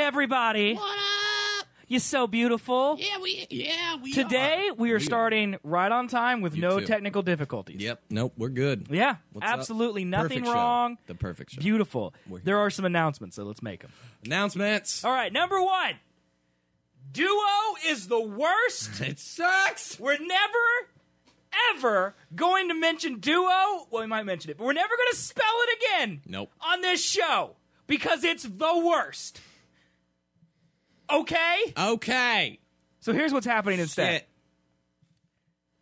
everybody. What up? You're so beautiful. Yeah, we Today, are. we are starting right on time with no technical difficulties. Yep. Nope. We're good. Yeah, What's absolutely up? nothing Perfect wrong. Show. The perfect show. Beautiful. There are some announcements, so let's make them. Announcements. All right, number one. Duo is the worst. It sucks. We're never, ever going to mention Duo. Well, we might mention it, but we're never going to spell it again. Nope. On this show because it's the worst. Okay? Okay. So here's what's happening instead. Shit.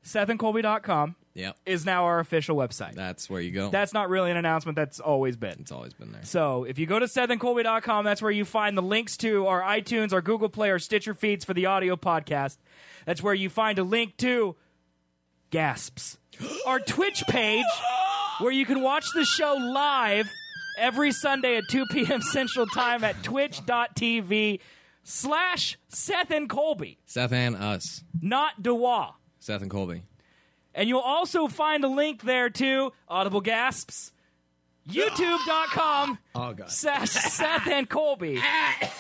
SethandColby.com Yep. is now our official website. That's where you go. That's not really an announcement. That's always been. It's always been there. So if you go to SethandColby.com, that's where you find the links to our iTunes, our Google Play, our Stitcher feeds for the audio podcast. That's where you find a link to Gasps, our Twitch page, where you can watch the show live every Sunday at 2 p.m. Central Time at twitch.tv/Seth and Colby. Seth and us. Not Dewa. Seth and Colby. And you'll also find a link there to Audible Gasps, youtube.com /Seth and Colby,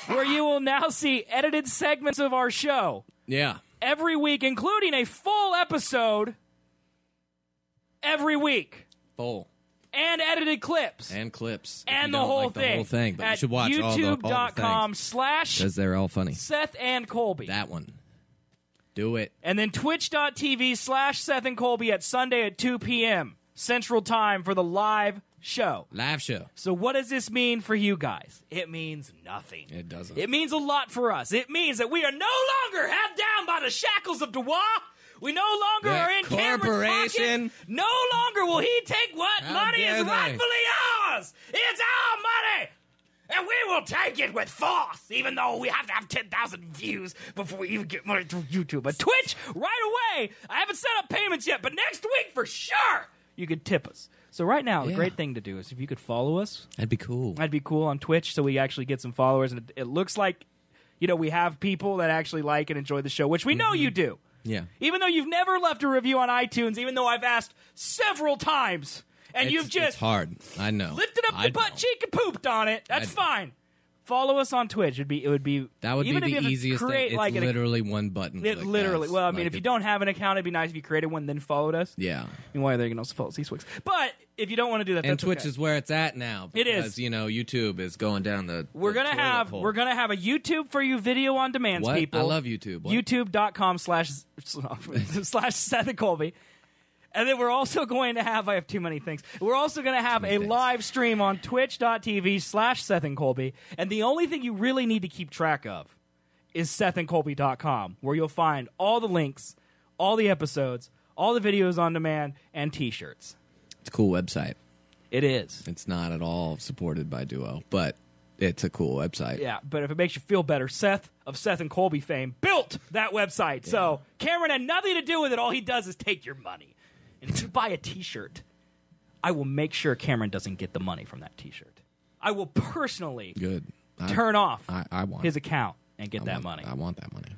where you will now see edited segments of our show. Yeah. Every week, including a full episode every week. Full. And edited clips. And clips. And the whole thing. The whole thing. But you should watch youtube.com because they're all funny. /Seth and Colby. That one. Do it. And then twitch.tv/Seth and Colby at Sunday at 2 p.m. Central Time for the live show. Live show. So what does this mean for you guys? It means nothing. It doesn't. It means a lot for us. It means that we are no longer held down by the shackles of Dewa. We no longer are in Cameron's pocket. No longer will he take what money is rightfully ours. It's our money. And we will take it with force, even though we have to have 10,000 views before we even get money through YouTube. But Twitch, right away, I haven't set up payments yet, but next week for sure, you could tip us. So right now, the great thing to do is if you could follow us. That'd be cool. That'd be cool on Twitch so we actually get some followers. And it looks like, we have people that actually like and enjoy the show, which we know you do. Yeah. Even though you've never left a review on iTunes, even though I've asked several times. And you've just it's hard. I know. Lifted up the butt cheek and pooped on it. That's fine. Follow us on Twitch. That would be the easiest thing. It's literally one button. It literally. Well, I mean, if you don't have an account, it'd be nice if you created one, then followed us. Yeah. Meanwhile, you can also follow C-Swix. But if you don't want to do that, and Twitch is where it's at now. It is. YouTube is going down the. We're gonna have a YouTube for you video on demand, people. I love YouTube. YouTube.com /Seth and Colby. And then we're also going to have, I have too many things. We're also going to have a live stream on twitch.tv /Seth and Colby. And the only thing you really need to keep track of is SethandColby.com, where you'll find all the links, all the episodes, all the videos on demand, and t-shirts. It's a cool website. It is. It's not at all supported by Duo, but it's a cool website. Yeah, but if it makes you feel better, Seth of Seth and Colby fame built that website. Yeah. So Cameron had nothing to do with it. All he does is take your money. And if you buy a t-shirt, I will make sure Cameron doesn't get the money from that t-shirt. I will personally turn off his account and get that money. I want that money.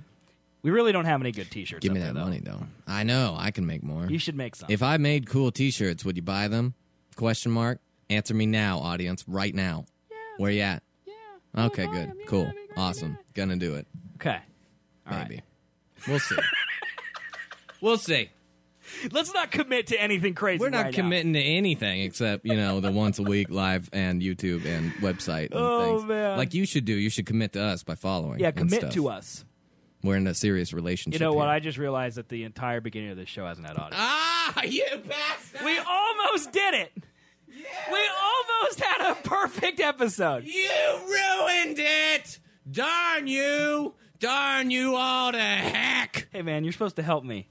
We really don't have any good t-shirts. Give me that money, though. I know. I can make more. You should make some. If I made cool t-shirts, would you buy them? ? Answer me now, audience, right now. Yeah. Where you at? Yeah. Okay, good. Cool. Awesome. Gonna do it. Okay. Maybe. We'll see. We'll see. Let's not commit to anything crazy. We're not committing to anything except, the once a week live and YouTube and website and things. Man. Like you should do. You should commit to us by following. Yeah, commit to us. We're in a serious relationship. You know what? Here. I just realized that the entire beginning of this show hasn't had audio. Ah, you bastard! We almost did it. Yeah. We almost had a perfect episode. You ruined it! Darn you! Darn you all to heck! Hey, man, you're supposed to help me.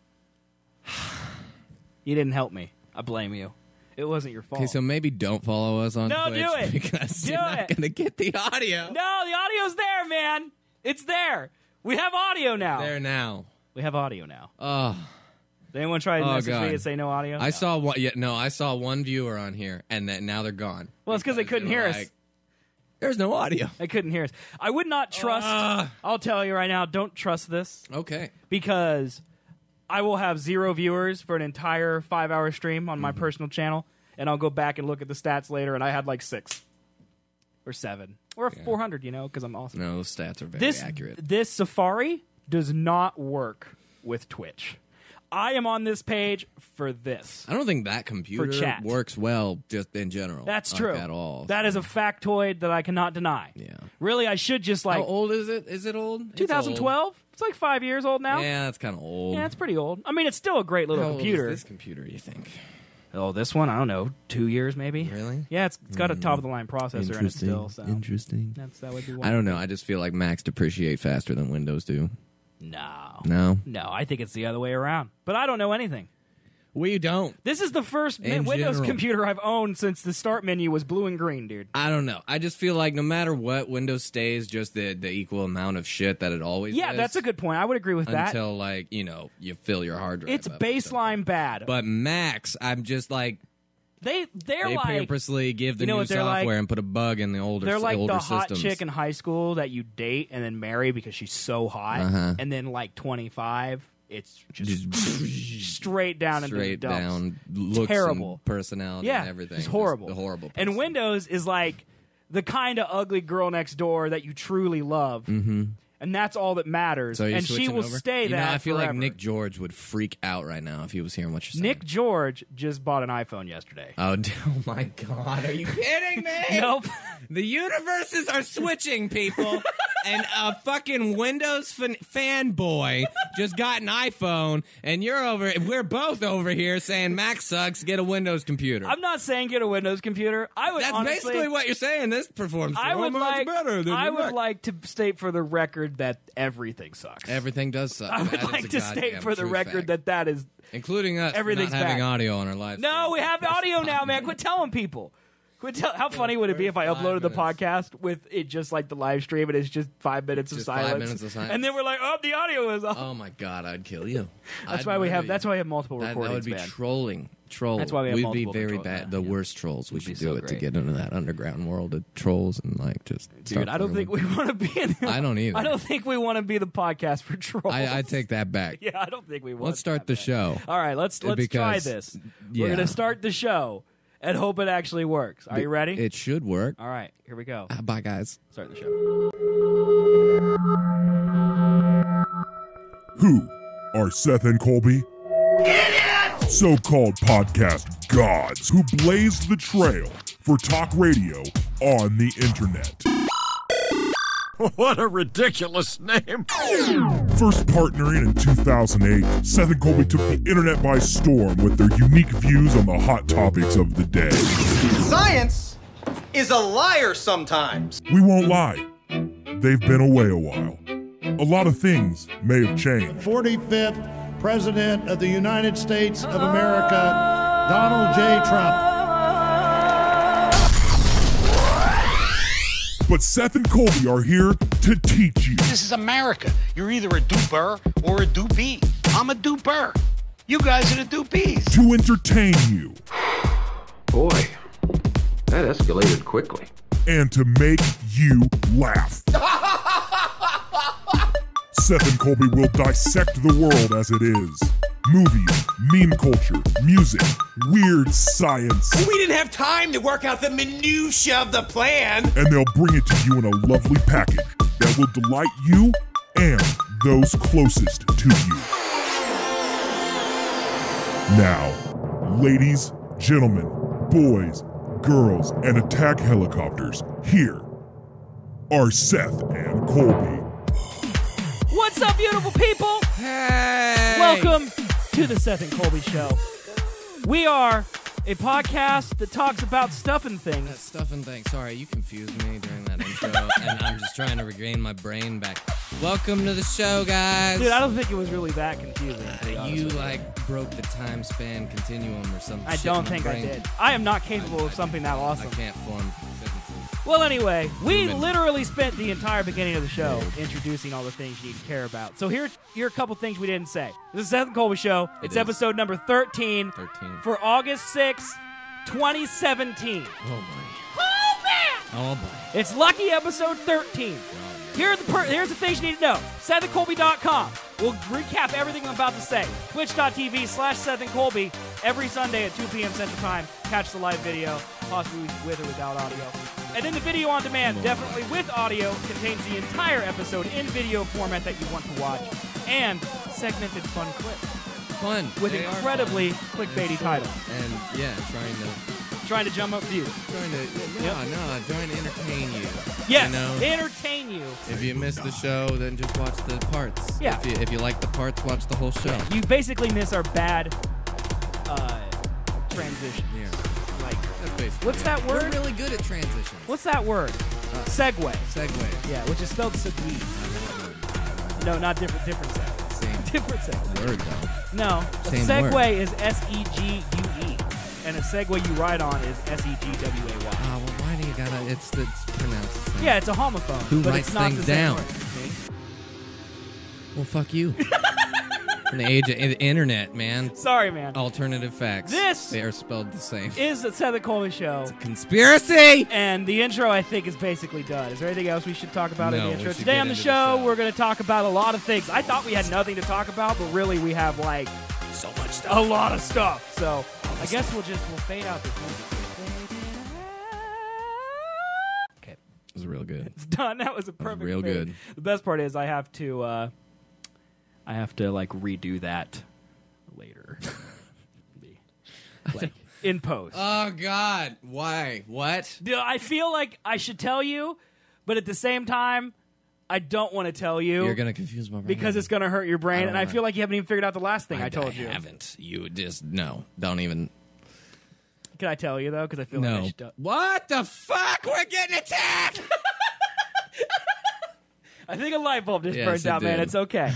You didn't help me. I blame you. It wasn't your fault. Okay, so maybe don't follow us on Twitch. No, do it. Because you're not going to get the audio. No, the audio's there, man. It's there. We have audio now. There now. We have audio now. Oh. Did anyone try to message me and say no audio? I saw one. Yeah, no, I saw one viewer on here, and now they're gone. Well, it's because they couldn't hear us. There's no audio. They couldn't hear us. I would not trust. I'll tell you right now, don't trust this. Okay. Because I will have 0 viewers for an entire 5-hour stream on my personal channel, and I'll go back and look at the stats later, and I had like 6 or 7. Or 400, because I'm awesome. No, those stats are very accurate. This Safari does not work with Twitch. I am on this page for this. I don't think that computer works well just in general. That's true. At all. That is a factoid that I cannot deny. Yeah. Really, I should just How old is it? Is it old? 2012? It's like 5 years old now. Yeah, that's kind of old. Yeah, it's pretty old. I mean, it's still a great little computer. How old is this computer, you think? Oh, this one? I don't know. 2 years, maybe? Really? Yeah, it's got a top-of-the-line processor in it still. So Interesting. that would be one. I don't know. I just feel like Macs depreciate faster than Windows do. No, I think it's the other way around. But I don't know anything. We don't. This is the first Windows computer I've owned since the start menu was blue and green, dude. I don't know. I just feel like no matter what, Windows stays just the equal amount of shit that it always is. Yeah, that's a good point. I would agree with that. Until, you fill your hard drive It's up baseline bad. But Macs, I'm just like... They like, purposely give the new software and put a bug in the older systems. They're like the hot chick in high school that you date and then marry because she's so hot. And then, 25... It's just straight down into the dumps. Straight down looks terrible. And personality and everything. It's horrible. Just the horrible person. And Windows is like the kind of ugly girl next door that you truly love. Mm-hmm. And that's all that matters. So and she will stay that I feel forever. like Nick George would freak out right now if he was hearing what you're saying. Nick George just bought an iPhone yesterday. Oh my God. Are you kidding me? Nope. The universes are switching, people. And a fucking Windows fanboy just got an iPhone, and we're both over here saying Mac sucks, get a Windows computer. I'm not saying get a Windows computer. That's basically what you're saying. This performs so much better than I would like to state for the record that everything sucks. Everything does suck. I would like to state for the record that is... Including us everything's not having bad. Audio on our live No, stream. we have audio now, man. Quit telling people. How funny would it be if I uploaded the podcast with it just like the live stream and it's just 5 minutes of silence? 5 minutes of silence. And then we're like, oh, the audio is off. Oh my God, I'd kill you. That's why we have multiple recordings. That would be man. trolling. That's why we have We'd multiple be very controls, bad. man. The worst trolls. We should so do it to great. get into that underground world of trolls and just. Dude, I don't think we want to be in. I don't either. I don't think we want to be the podcast for trolls. I take that back. Yeah, I don't think we want. Let's start the show. All right, let's try this. We're gonna start the show and hope it actually works. Are you ready? It should work. All right, here we go. Bye, guys. Start the show. Who are Seth and Colby? So-called podcast gods who blazed the trail for talk radio on the internet. What a ridiculous name. First partnering in 2008, Seth and Colby took the internet by storm with their unique views on the hot topics of the day. Science is a liar sometimes. We won't lie. They've been away a while. A lot of things may have changed. 45th President of the United States of America, Donald J. Trump. But Seth and Colby are here to teach you. This is America. You're either a duper or a doopy. I'm a duper. You guys are the doopies. To entertain you. Boy, that escalated quickly. And to make you laugh. Seth and Colby will dissect the world as it is. Movies, meme culture, music, weird science. We didn't have time to work out the minutiae of the plan. And they'll bring it to you in a lovely package that will delight you and those closest to you. Now, ladies, gentlemen, boys, girls, and attack helicopters, here are Seth and Colby. What's up, beautiful people? Hey! Welcome to the Seth and Colby Show. We are a podcast that talks about stuff and things. Stuff and things. Sorry, you confused me during that intro, and I'm just trying to regain my brain back. Welcome to the show, guys. Dude, I don't think it was really that confusing. You broke the time span continuum or something. I don't think I did. I am not capable of something that awesome. I can't form sentences. Well, anyway, we literally spent the entire beginning of the show introducing all the things you need to care about. So here are a couple things we didn't say. This is Seth and Colby Show. It's episode number 13 for August 6th, 2017. Oh, boy. Oh, man! Oh, boy. It's lucky episode 13. Here's the things you need to know. SethandColby.com. We'll recap everything I'm about to say. Twitch.tv/Seth and Colby every Sunday at 2 p.m. Central Time. Catch the live video, possibly with or without audio. And then the video on demand, definitely with audio, contains the entire episode in video format that you want to watch, and segmented fun clips. Fun. With incredibly clickbaity titles. And, trying to drum up views. Trying to entertain you. Yes, you know? entertain you. If you missed the show, then just watch the parts. Yeah. If you like the parts, watch the whole show. You basically miss our bad transition. Yeah. Like, that's basically what's that word? We're really good at transitions. What's that word? Segue. Segue. Yeah, which is spelled segue. No, not different segue. Same. Different segue. Word, though. No, Same a segue word. is S-E-G-U-E. And a Segway you ride on is S-E-G-W-A-Y. Well, why do you gotta... It's pronounced the same. Yeah, it's a homophone. Who but writes it's not things the same down? word. Well, fuck you. In the age of the internet, man. Sorry, man. Alternative facts. They are spelled the same. Is the Seth and Colby Show. It's a conspiracy! And the intro, I think, is basically done. Is there anything else we should talk about in No, the we intro? should Today get on the into show, the show. we're going to talk about a lot of things. I thought we had nothing to talk about, but really we have, like, So much stuff. a lot of stuff. So I guess we'll fade out this music. Okay. It was real good. It's done. That was a perfect real fade. good. The best part is I have to like redo that later. Like in post. Oh, God. Why? What? Dude, I feel like I should tell you, but at the same time, I don't want to tell you. You're going to confuse my brain. Because it's going to hurt your brain, and I feel like you haven't even figured out the last thing I told you. I haven't. You just, no. Don't even. Can I tell you, though? Because I feel like I should. What the fuck? We're getting attacked! I think a light bulb just burned it out, man. did. It's okay.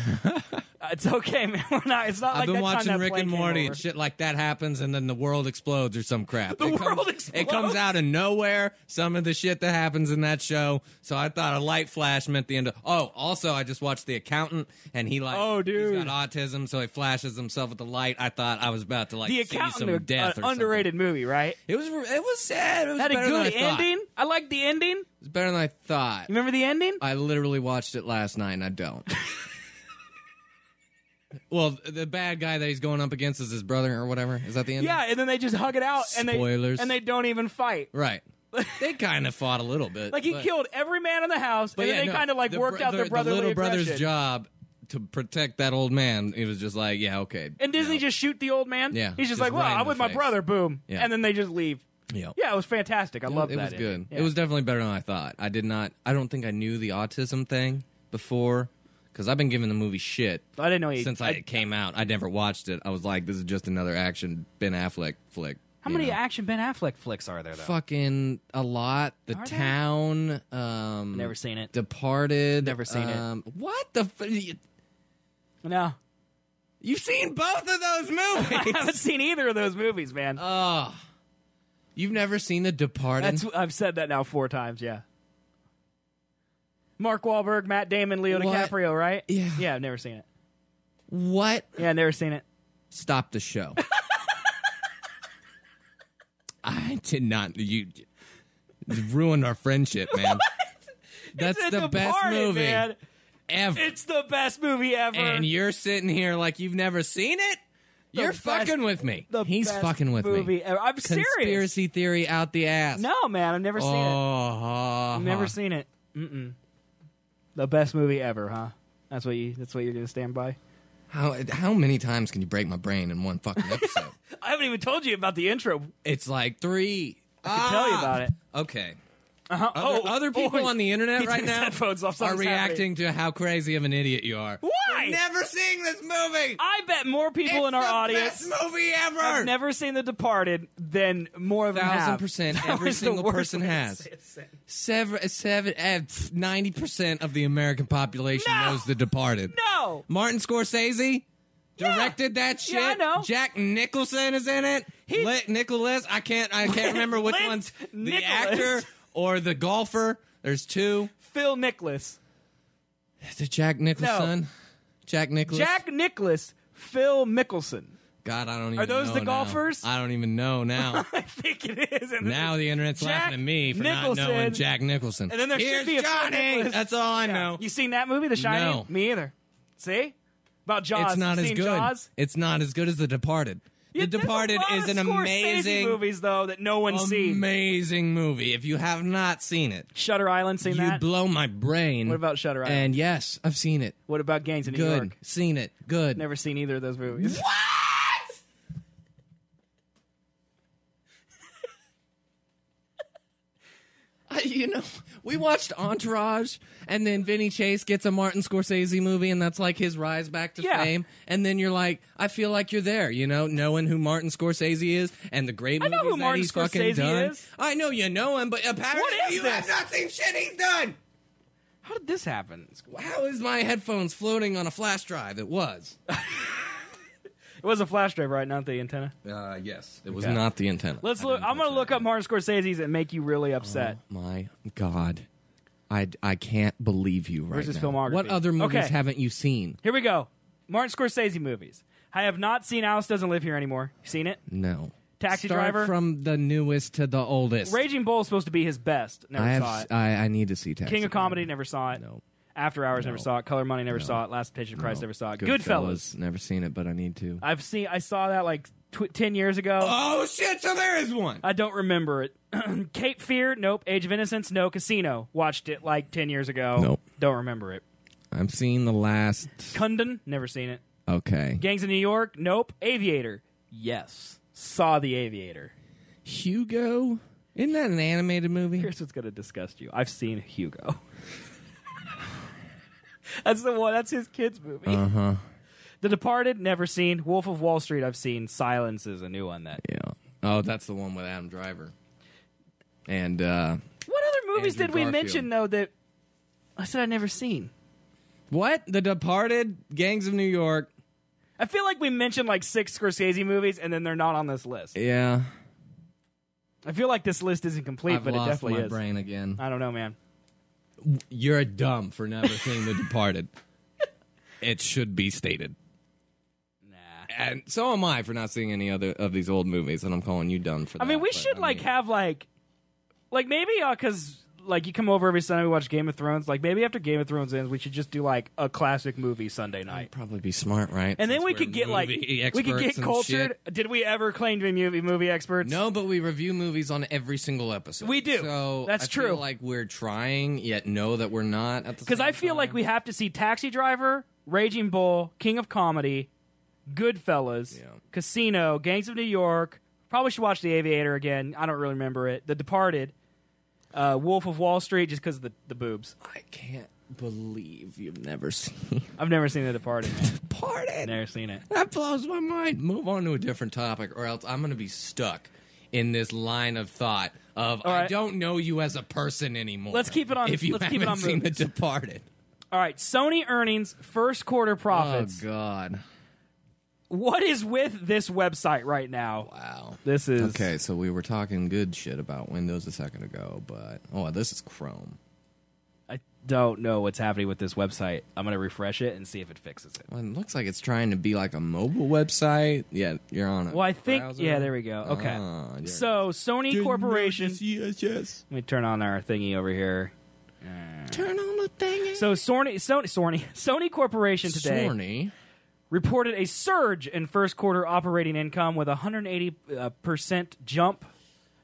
It's okay, man. We're not. It's not I've like been that watching time that Rick plane and came Morty over. and shit like that happens, and then the world explodes or some crap. The world explodes? It comes out of nowhere, some of the shit that happens in that show. So I thought a light flash meant the end of... Oh, also, I just watched The Accountant, and he like... Oh, dude. He's got autism, so he flashes himself with the light. I thought I was about to like The see Accountant, some death an or underrated movie, right? something. It was sad. It was Had a better good than I thought. ending. I like the ending. It was better than I thought. You remember the ending? I literally watched it last night, and I don't. Well, the bad guy that he's going up against is his brother or whatever. Is that the end? Yeah, and then they just hug it out, Spoilers. and they don't even fight. Right. They kind of fought a little bit. Like he killed every man in the house, and then they kind of like worked out their brotherly The little brother's aggression. job to protect that old man. He was just like, yeah, okay. And Disney just shoot the old man. Yeah, he's just just like, well, right in I'm the with my face. brother. Boom. Yeah. And then they just leave. Yeah. Yeah, it was fantastic. I love It that. was good. ending. Yeah. It was definitely better than I thought. I don't think I knew the autism thing before. Because I've been giving the movie shit I didn't know since it came out. I never watched it. I was like, this is just another action Ben Affleck flick. How many action Ben Affleck flicks are there, though? Fucking a lot. The Are there? Town. Never seen it. Departed. Never seen it. What the? No. You've seen both of those I movies. haven't seen either of those movies, man. Oh, you've never seen The Departed? I've said that now 4 times, yeah. Mark Wahlberg, Matt Damon, Leo What? DiCaprio, right? Yeah. Yeah, I've never seen it. What? Yeah, never seen it. Stop the show. I did not. You ruined our friendship, man. That's It's the best Departed, movie man. ever. It's the best movie ever. And you're sitting here like you've never seen it? You're best- fucking with me. He's best fucking with movie me. ever. I'm serious. Conspiracy theory out the ass. No, man, I've never seen it. I've never seen it. Mm-mm. The best movie ever, huh? That's what you're gonna stand by? How many times can you break my brain in one fucking episode? I haven't even told you about the intro. It's like 3. I can tell you about it. Okay. Uh-huh. Other people on the internet He right took his now headphones off. are Something's reacting to how crazy of an idiot you are. Why? Never seeing this movie. I bet more people in our audience Best movie ever. have never seen The Departed than more of them have. 1,000% That every was the single worst person way to has. say it. 90% of the American population No. knows The Departed. No. Martin Scorsese directed that shit. Yeah, I know. Jack Nicholson is in it. Nicholas. I can't remember which one's the Nicholas. actor or the golfer. There's 2. Phil Nicholas. Is it Jack Nicholson? No. Jack Nicholas. Jack Nicholas. Phil Mickelson. God, I don't even know. Are those the now. golfers? I don't even know now. I think it is. And Now the internet's Jack laughing at me for Nicholson. not knowing Jack Nicholson. And then there Here's should be a Phil Johnny. Nicholas. That's all I Yeah. know. You seen that movie, The Shining? No. Me either. See? About Jaws. It's not as Seen good. Jaws? It's not as good as The Departed. The Departed is an amazing movies though that no one's seen. Amazing movie. If you have not seen it, Shutter Island, seen that? You blow my brain. What about Shutter Island? And yes, I've seen it. What about Gangs in New Good. York? Seen it. Good. Never seen either of those movies. What? We watched Entourage, and then Vinny Chase gets a Martin Scorsese movie, and that's like his rise back to fame. And then you're like, I feel like you're there, knowing who Martin Scorsese is and the great movies that Martin he's Scorsese fucking done. is. I know you know him, but apparently you have this? not seen shit he's done. How did this happen? How is my headphones floating on a flash drive? It was. It was a flash drive, right? Not the antenna? Yes. It was not the antenna. Let's look. I'm going to look up Martin Scorsese's and make you really upset. Oh, my God. I can't believe you right now. Where's his filmography? What other movies haven't you seen? Here we go. Martin Scorsese movies. I have not seen Alice Doesn't Live Here Anymore. You seen it? No. Taxi Start Driver? From the newest to the oldest. Raging Bull is supposed to be his best. Never saw it. I need to see Taxi King of Comedy, never saw it. No. After Hours, never saw it. Color Money, never saw it. Last Temptation of Christ, never saw it. Goodfellas. Never seen it, but I need to. I saw that like 10 years ago. Oh, shit, so there is one. I don't remember it. Cape Fear, nope. Age of Innocence, no. Casino, watched it like 10 years ago. Nope. Don't remember it. I've seen the last... Kundun, never seen it. Okay. Gangs of New York, nope. Aviator, yes. Saw The Aviator. Hugo? Isn't that an animated movie? Here's what's going to disgust you. I've seen Hugo. That's the one. That's his kid's movie. Uh-huh. The Departed, never seen. Wolf of Wall Street, I've seen. Silence is a new one. Yeah. Oh, that's the one with Adam Driver. And, what other movies Andrew did we Garfield. mention, though, that I said I'd never seen? What? The Departed, Gangs of New York. I feel like we mentioned like 6 Scorsese movies, and then they're not on this list. Yeah. I feel like this list isn't complete, I've but it lost definitely my is. brain again. I don't know, man. You're dumb for never seeing The Departed. It should be stated. Nah. And so am I for not seeing any other of these old movies, and I'm calling you dumb for that. I mean, we should have like maybe because like you come over every Sunday, we watch Game of Thrones. Like maybe after Game of Thrones ends, we should just do like a classic movie Sunday night. That'd probably be smart, right? And then Since we we're could get like movie we could get experts and cultured. shit. Did we ever claim to be movie experts? No, but we review movies on every single episode. We do. So That's I true. Feel like we're trying, yet know that we're not. At the Because same I feel like time. we have to see Taxi Driver, Raging Bull, King of Comedy, Goodfellas, Casino, Gangs of New York. Probably should watch The Aviator again. I don't really remember it. The Departed, Wolf of Wall Street, just because of the boobs. I can't believe you've never seen I've never seen The Departed, man. Departed. Never seen it. That blows my mind. Move on to a different topic, or else I'm going to be stuck in this line of thought of All right. I don't know you as a person anymore. Let's keep it on. If you let's haven't keep it on seen movies. The Departed. All right, Sony earnings, first quarter profits. Oh God. What is with this website right now? Wow. This is Okay, so we were talking good shit about Windows a second ago, but this is Chrome. I don't know what's happening with this website. I'm going to refresh it and see if it fixes it. Well, it looks like it's trying to be like a mobile website. Yeah, you're on it. Well, I think browser. yeah, there we go. Okay. Yeah. So, Sony Corporation. Yes. Let me turn on our thingy over here. Turn on the thing. So, Sony Corporation today Sony. reported a surge in first quarter operating income with a 180% jump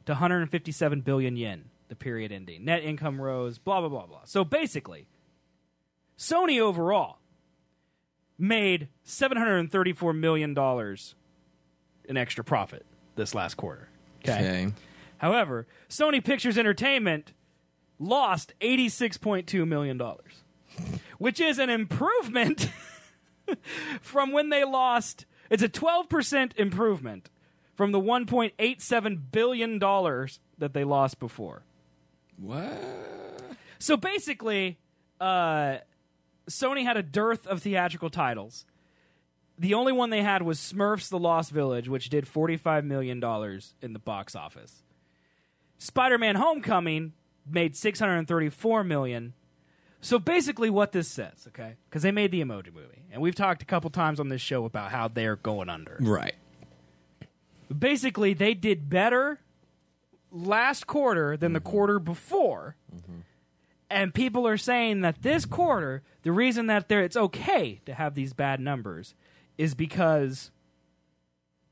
to 157 billion yen, the period ending. Net income rose, blah, blah, blah, blah. So basically, Sony overall made $734 million in extra profit this last quarter. Okay. However, Sony Pictures Entertainment lost $86.2 million, which is an improvement from when they lost. It's a 12% improvement from the $1.87 billion that they lost before. What? So basically, Sony had a dearth of theatrical titles. The only one they had was Smurfs: The Lost Village, which did $45 million in the box office. Spider-Man: Homecoming made $634 million. So basically what this says, okay, because they made the Emoji Movie, and we've talked a couple times on this show about how they're going under. Right. Basically, they did better last quarter than the quarter before. And people are saying that this quarter, the reason that it's okay to have these bad numbers is because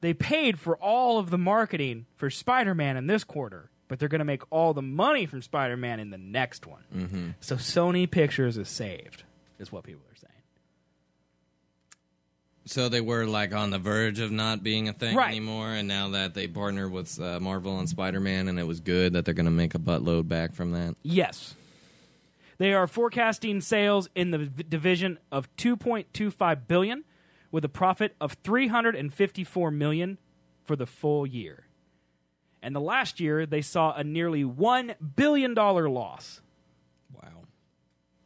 they paid for all of the marketing for Spider-Man in this quarter, but they're going to make all the money from Spider-Man in the next one. Mm-hmm. So Sony Pictures is saved, is what people are saying. So they were like on the verge of not being a thing Right. anymore, and now that they partnered with Marvel and Spider-Man, and it was good that they're going to make a buttload back from that. Yes. They are forecasting sales in the division of $2.25 billion, with a profit of $354 million for the full year. And the last year, they saw a nearly $1 billion loss. Wow.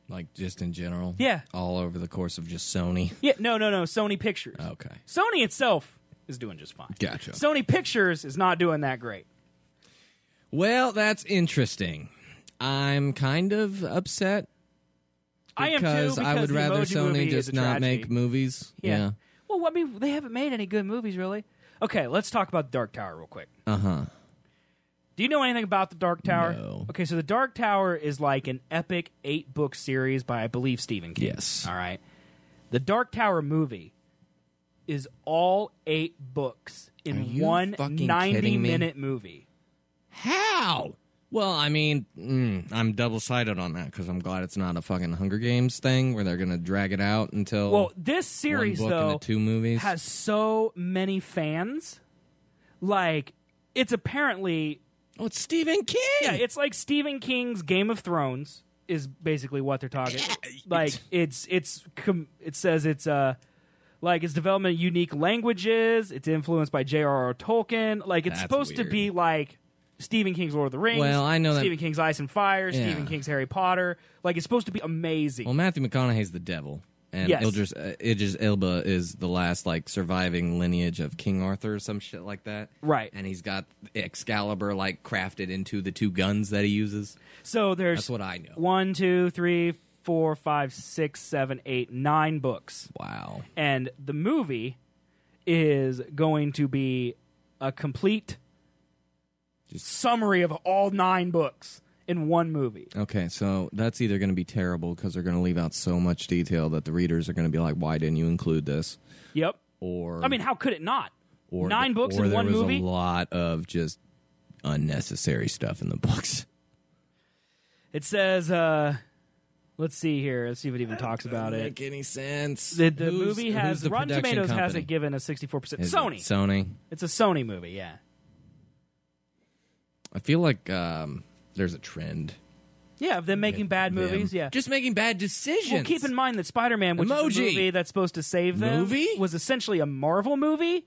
Like just in general? Yeah. All over the course of just Sony? Yeah, no, Sony Pictures. Okay. Sony itself is doing just fine. Gotcha. Sony Pictures is not doing that great. Well, that's interesting. I'm kind of upset. I am too, because I would the rather Emoji Movie Sony is just a not tragedy. make movies. Yeah. Well, I mean, they haven't made any good movies, really. Okay, let's talk about Dark Tower real quick. Uh-huh. Do you know anything about the Dark Tower? No. Okay, so the Dark Tower is like an epic 8-book series by, I believe, Stephen King. Yes. All right. The Dark Tower movie is all 8 books Are in you one fucking kidding me? 90-minute movie. How? Well, I mean, I'm double-sided on that because I'm glad it's not a fucking Hunger Games thing where they're going to drag it out until Well, this series, one book though, into 2 movies. has so many fans. Like, it's apparently... Oh, it's Stephen King! Yeah, it's like Stephen King's Game of Thrones is basically what they're talking. Like, it says it's like its development of unique languages. It's influenced by J.R.R. Tolkien. Like, it's That's supposed to weird. be like Stephen King's Lord of the Rings. Well, I know that- Stephen King's Ice and Fire. Yeah. Stephen King's Harry Potter. Like, it's supposed to be amazing. Well, Matthew McConaughey's the devil. And Yes. Idris Elba is the last, like, surviving lineage of King Arthur or some shit like that. Right. And he's got Excalibur, like, crafted into the 2 guns that he uses. So there's That's what I know. 1, 2, 3, 4, 5, 6, 7, 8, 9 books. Wow. And the movie is going to be a complete summary of all 9 books in one movie. Okay, so that's either going to be terrible because they're going to leave out so much detail that the readers are going to be like, why didn't you include this? Yep. Or I mean, how could it not? or 9 books or in there one was movie? a lot of just unnecessary stuff in the books. It says, let's see here. Let's see if it even talks about it. Make any sense? The Who's- movie who's has, the Rotten production Tomatoes has company? it given a 64%. Is it Sony. Sony. It's a Sony movie, yeah. I feel like there's a trend. Yeah, of them making bad movies, yeah. Just making bad decisions. Well, keep in mind that Spider-Man, which is a Emoji. movie that's supposed to save them, Movie? was essentially a Marvel movie.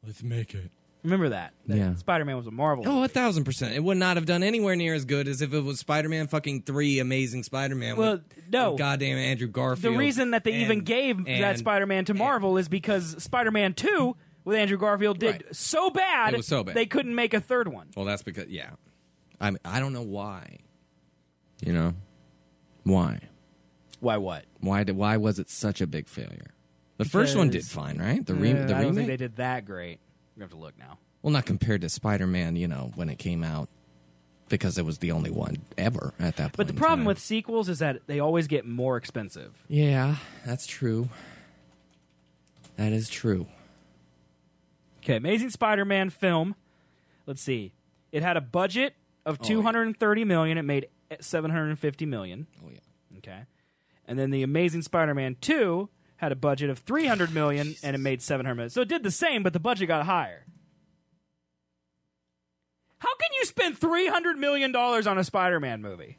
Let's make it. Remember that? Yeah. Spider-Man was a Marvel Oh, movie. 1,000%. It would not have done anywhere near as good as if it was Spider-Man fucking 3 Amazing Spider-Man. Well, no. with goddamn Andrew Garfield. The reason that they even gave that Spider-Man to Marvel is because Spider-Man 2 with Andrew Garfield did Right. so bad, It was so bad. they couldn't make a third one. Well, that's because, yeah. I don't know why. You know? Why? Why what? Why was it such a big failure? The first one did Because- fine, right? The I remake? don't think they did that great. We have to look now. Well, not compared to Spider-Man, you know, when it came out, because it was the only one ever at that point. But the in problem time. with sequels is that they always get more expensive. Yeah, that's true. That is true. Okay, Amazing Spider-Man film. Let's see. It had a budget of $230 million. It made $750 million. Oh, yeah. Okay. And then the Amazing Spider-Man 2 had a budget of $300 million, and it made $700 million. So it did the same, but the budget got higher. How can you spend $300 million on a Spider-Man movie?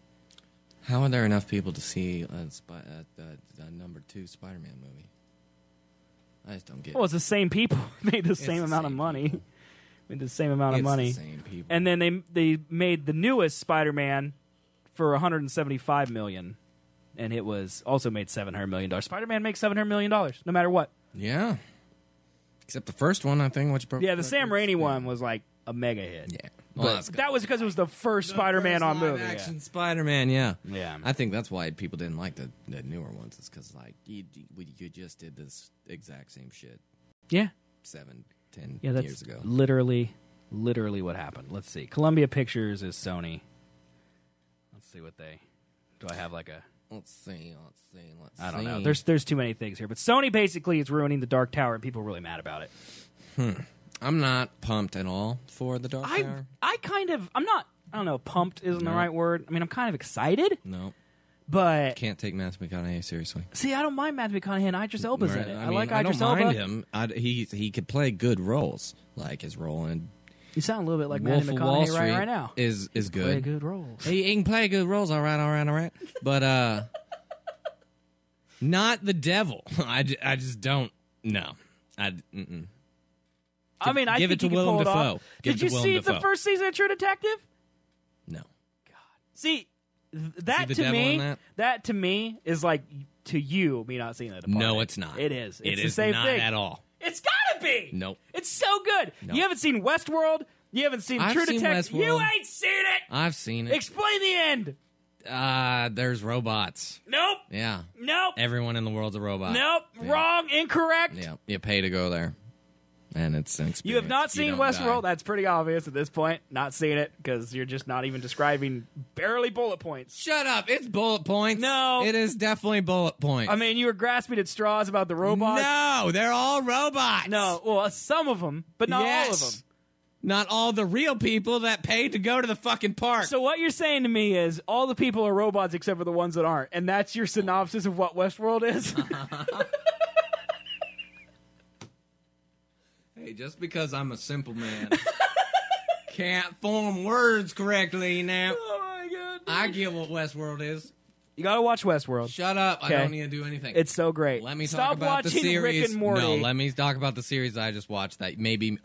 How are there enough people to see a number 2 Spider-Man movie? I just don't get Well, it. it's the same people. Made the It's same the amount of same money. people. Made the same amount of It's the money. same people. And then they made the newest Spider-Man for $175 million, and it was also made $700 million. Spider-Man makes $700 million, no matter what. Yeah. Except the first one, I think. Yeah, the Sam Raimi one was like a mega hit. Yeah. But Well, that's that was because it was the first Spider-Man on movie. Action Spider-Man, yeah. Yeah. I think that's why people didn't like the newer ones. Is because like you just did this exact same shit Yeah. 7, 10 Yeah, that's years ago. literally what happened. Let's see. Columbia Pictures is Sony. Let's see what they... Do I have like a... Let's see. I don't know. There's too many things here. But Sony basically is ruining the Dark Tower, and people are really mad about it. I'm not pumped at all for the Dark Tower. I'm not, I don't know, pumped isn't the right word. I mean, I'm kind of excited. No. But can't take Matthew McConaughey seriously. See, I don't mind Matthew McConaughey, and Idris Elba's in it. I like Idris Elba. I Elba. don't mind him. He could play good roles, like his role in. You sound a little bit like Wolf Matthew of Wall McConaughey Street right now. Is good. Play good roles. He can play good roles. All right. But not the devil. I just don't. No. I mean, I give think it to Willem Dafoe. Did you see the first season of True Detective? No. God. See. That to me is like to you me not seeing The Departed. No, it's not. It is. It's it the is same not thing at all. It's gotta be. Nope. It's so good. Nope. You haven't seen Westworld. You haven't seen True Detective. You ain't seen it. I've seen it. Explain the end. There's robots. Nope. Yeah. Nope. Everyone in the world's a robot. Nope. Yeah. Wrong. Incorrect. Yeah. You pay to go there. And it's an experience. You have not seen Westworld. That's pretty obvious at this point. Not seen it because you're just not even describing barely bullet points. Shut up. It's bullet points. No. It is definitely bullet points. I mean, you were grasping at straws about the robots. No, they're all robots. No. Well, some of them, but not all of them. Not all the real people that paid to go to the fucking park. So what you're saying to me is all the people are robots except for the ones that aren't. And that's your synopsis of what Westworld is? Hey, just because I'm a simple man can't form words correctly now. Oh, my God. I get what Westworld is. You gotta watch Westworld. Shut up. Okay. I don't need to do anything. It's so great. Let me talk Stop about the watching series. Rick and Morty. No, let me talk about the series I just watched that maybe you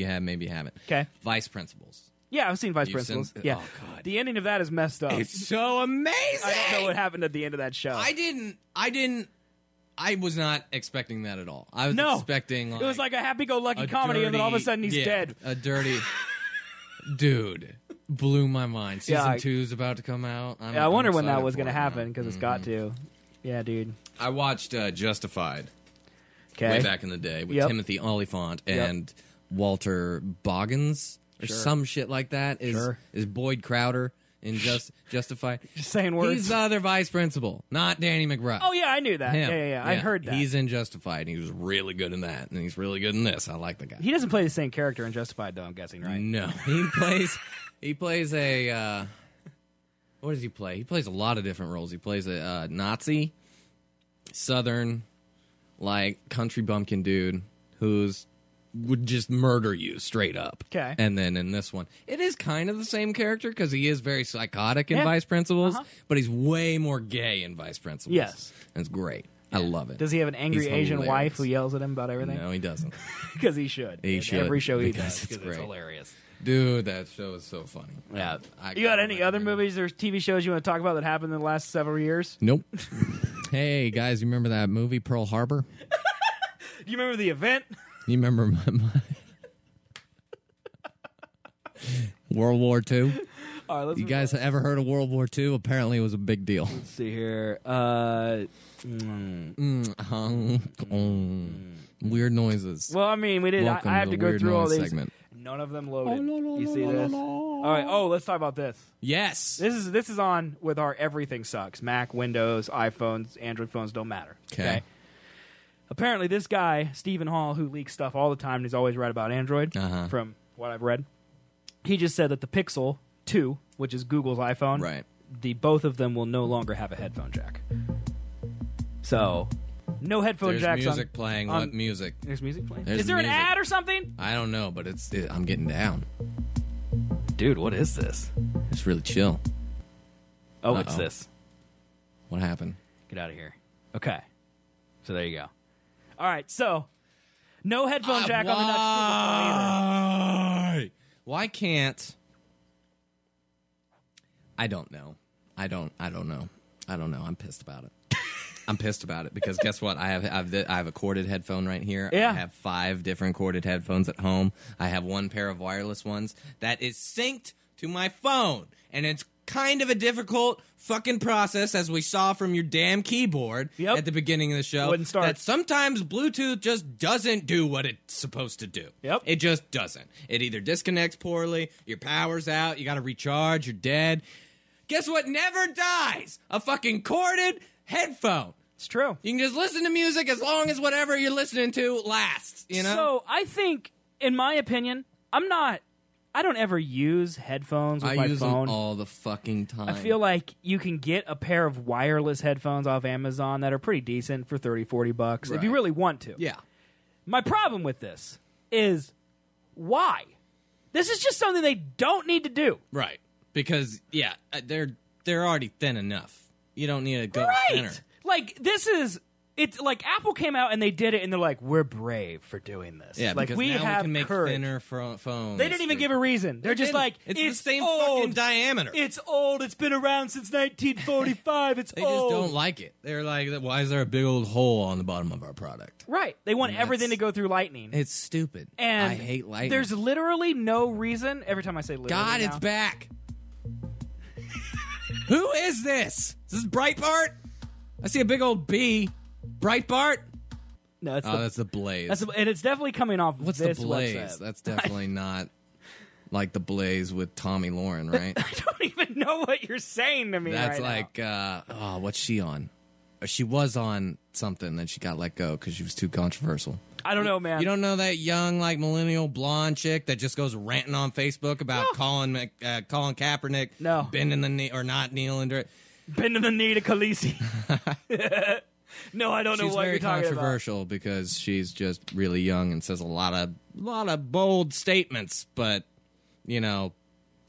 have, maybe you haven't. Okay. Vice Principals. Yeah, I've seen Vice Principals. Yeah. Oh, God. The ending of that is messed up. It's so amazing. I don't know what happened at the end of that show. I was not expecting that at all. I was expecting it was like a happy-go-lucky comedy, and then all of a sudden he's dead. A dirty dude. Blew my mind. Season 2 is about to come out. I wonder when that was going to happen because it's got to. Yeah, dude. I watched Justified way back in the day with Timothy Olyphant and Walter Boggins or some shit like that. Is Boyd Crowder in Justified? Just saying words. He's the other vice principal, not Danny McBride. Oh, yeah, I knew that. Yeah. I heard that. He's in Justified. He was really good in that, and he's really good in this. I like the guy. He doesn't play the same character in Justified, though, I'm guessing, right? No. He plays a... what does he play? He plays a lot of different roles. He plays a Nazi, Southern, country bumpkin dude who's would just murder you straight up. Okay. And then in this one, it is kind of the same character because he is very psychotic in Vice Principals, but he's way more gay in Vice Principals. Yes. And it's great. I love it. Does he have an angry Asian wife who yells at him about everything? No, he doesn't. Because he should. He should. Every show he does because because it's hilarious. Dude, that show is so funny. Yeah. You got any other movies or TV shows you want to talk about that happened in the last several years? Nope. Hey, guys, you remember that movie, Pearl Harbor? Do you remember the event? You remember my World War II? All right, you guys ever heard of World War II? Apparently, it was a big deal. Let's see here. Weird noises. Well, I mean, we did. I have to go through all these. Segment. None of them loaded. You see this? All right. Oh, let's talk about this. Yes. This is on with our everything sucks. Mac, Windows, iPhones, Android phones don't matter. Okay. Apparently, this guy, Stephen Hall, who leaks stuff all the time, and he's always right about Android, from what I've read, he just said that the Pixel 2, which is Google's iPhone, right? Both of them will no longer have a headphone jack. So, no headphone jacks. There's music playing. What music? There's music playing. Is there an ad or something? I don't know, but I'm getting down. Dude, what is this? It's really chill. Oh, it's this. What happened? Get out of here. Okay. So there you go. All right, so no headphone jack on the next either. Why can't? I don't know. I don't know. I'm pissed about it. I'm pissed about it because guess what? I have a corded headphone right here. Yeah. I have 5 different corded headphones at home. I have 1 pair of wireless ones that is synced to my phone, and it's kind of a difficult fucking process, as we saw from your damn keyboard at the beginning of the show. Wouldn't start. That sometimes Bluetooth just doesn't do what it's supposed to do. Yep. It just doesn't. It either disconnects poorly, your power's out, you got to recharge, you're dead. Guess what never dies? A fucking corded headphone. It's true. You can just listen to music as long as whatever you're listening to lasts, you know? So I think, in my opinion, I don't ever use headphones with my phone. I use them all the fucking time. I feel like you can get a pair of wireless headphones off Amazon that are pretty decent for $30, $40 if you really want to. Yeah. My problem with this is why? This is just something they don't need to do. Right. Because, yeah, they're already thin enough. You don't need to go thinner. Like, this is... It's like Apple came out and they did it, and they're like, "We're brave for doing this." Yeah, like because we now have we can make courage. thinner phones. They didn't even give a reason. They're just like, it's the same old. fucking diameter. It's old. It's been around since 1945. It's they old. just don't like it. They're like, why is there a big old hole on the bottom of our product? Right. They want everything to go through lightning. It's stupid. And I hate lightning. There's literally no reason. Every time I say literally, God, now, it's back. Who is this? Is this Breitbart? I see a big old B. Breitbart? No, that's the Blaze. And it's definitely coming off. What's this the Blaze? website. That's definitely not like the Blaze with Tommy Lauren, right? I don't even know what you're saying to me. That's right like, what's she on? She was on something, then she got let go because she was too controversial. I don't know, man. You don't know that young, like, millennial blonde chick that just goes ranting on Facebook about Colin Kaepernick bending the knee or not kneeling to it? Bending the knee to Khaleesi. No, I don't know what you're talking about. She's very controversial because she's just really young and says a lot of bold statements, but, you know,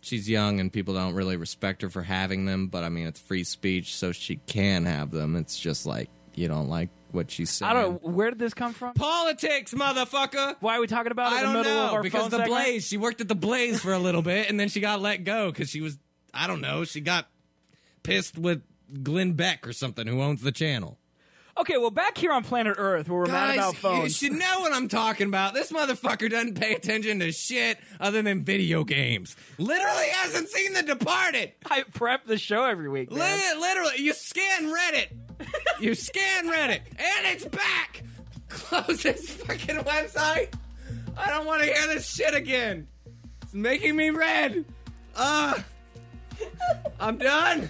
she's young and people don't really respect her for having them, but, I mean, it's free speech, so she can have them. It's just like, you don't like what she's saying. I don't know. Where did this come from? Politics, motherfucker! Why are we talking about it in the middle of our because phone the segment? Blaze, she worked at the Blaze for a little bit, and then she got let go because she was, I don't know, she got pissed with Glenn Beck or something, who owns the channel. Okay, well, back here on planet Earth, where we're mad about phones. You should know what I'm talking about. This motherfucker doesn't pay attention to shit other than video games. Literally hasn't seen The Departed. I prep the show every week, man. Literally, you scan Reddit. You scan Reddit, and it's back. Close this fucking website. I don't want to hear this shit again. It's making me red. I'm done.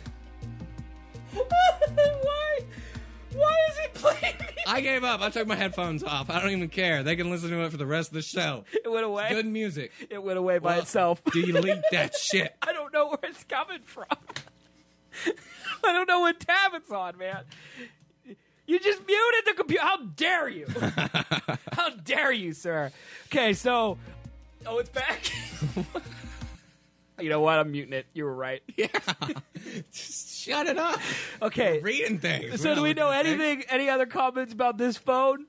Why is he playing me? I gave up. I took my headphones off. I don't even care. They can listen to it for the rest of the show. It went away. It's good music. It went away by itself. Delete that shit. I don't know where it's coming from. I don't know what tab it's on, man. You just muted the computer. How dare you? How dare you, sir? Okay, so... Oh, it's back? You know what? I'm muting it. You were right. Yeah. Just shut it up. Okay. We're reading things. So do we know anything, any other comments about this phone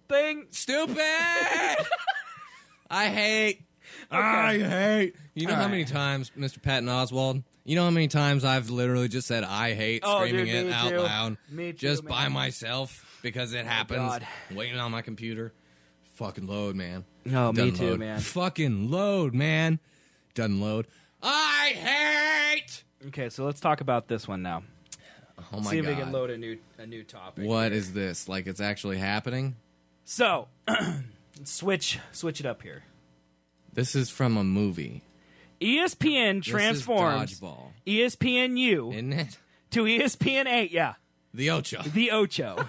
thing? Stupid! I hate. You know how many times, Mr. Patton Oswalt, you know how many times I've literally just said I hate, screaming it out loud? Me too, just man. by myself because it happens. God. Waiting on my computer. Fucking load, man. No, me too, load. man. Fucking load, man. Doesn't load. I hate. Okay, so let's talk about this one now. Oh my God. See if we can load a new topic. What is this? Like it's actually happening? So, switch it up here. This is from a movie. ESPN transforms This is Dodgeball. ESPNU Isn't it? to ESPN8, yeah. The Ocho. The Ocho.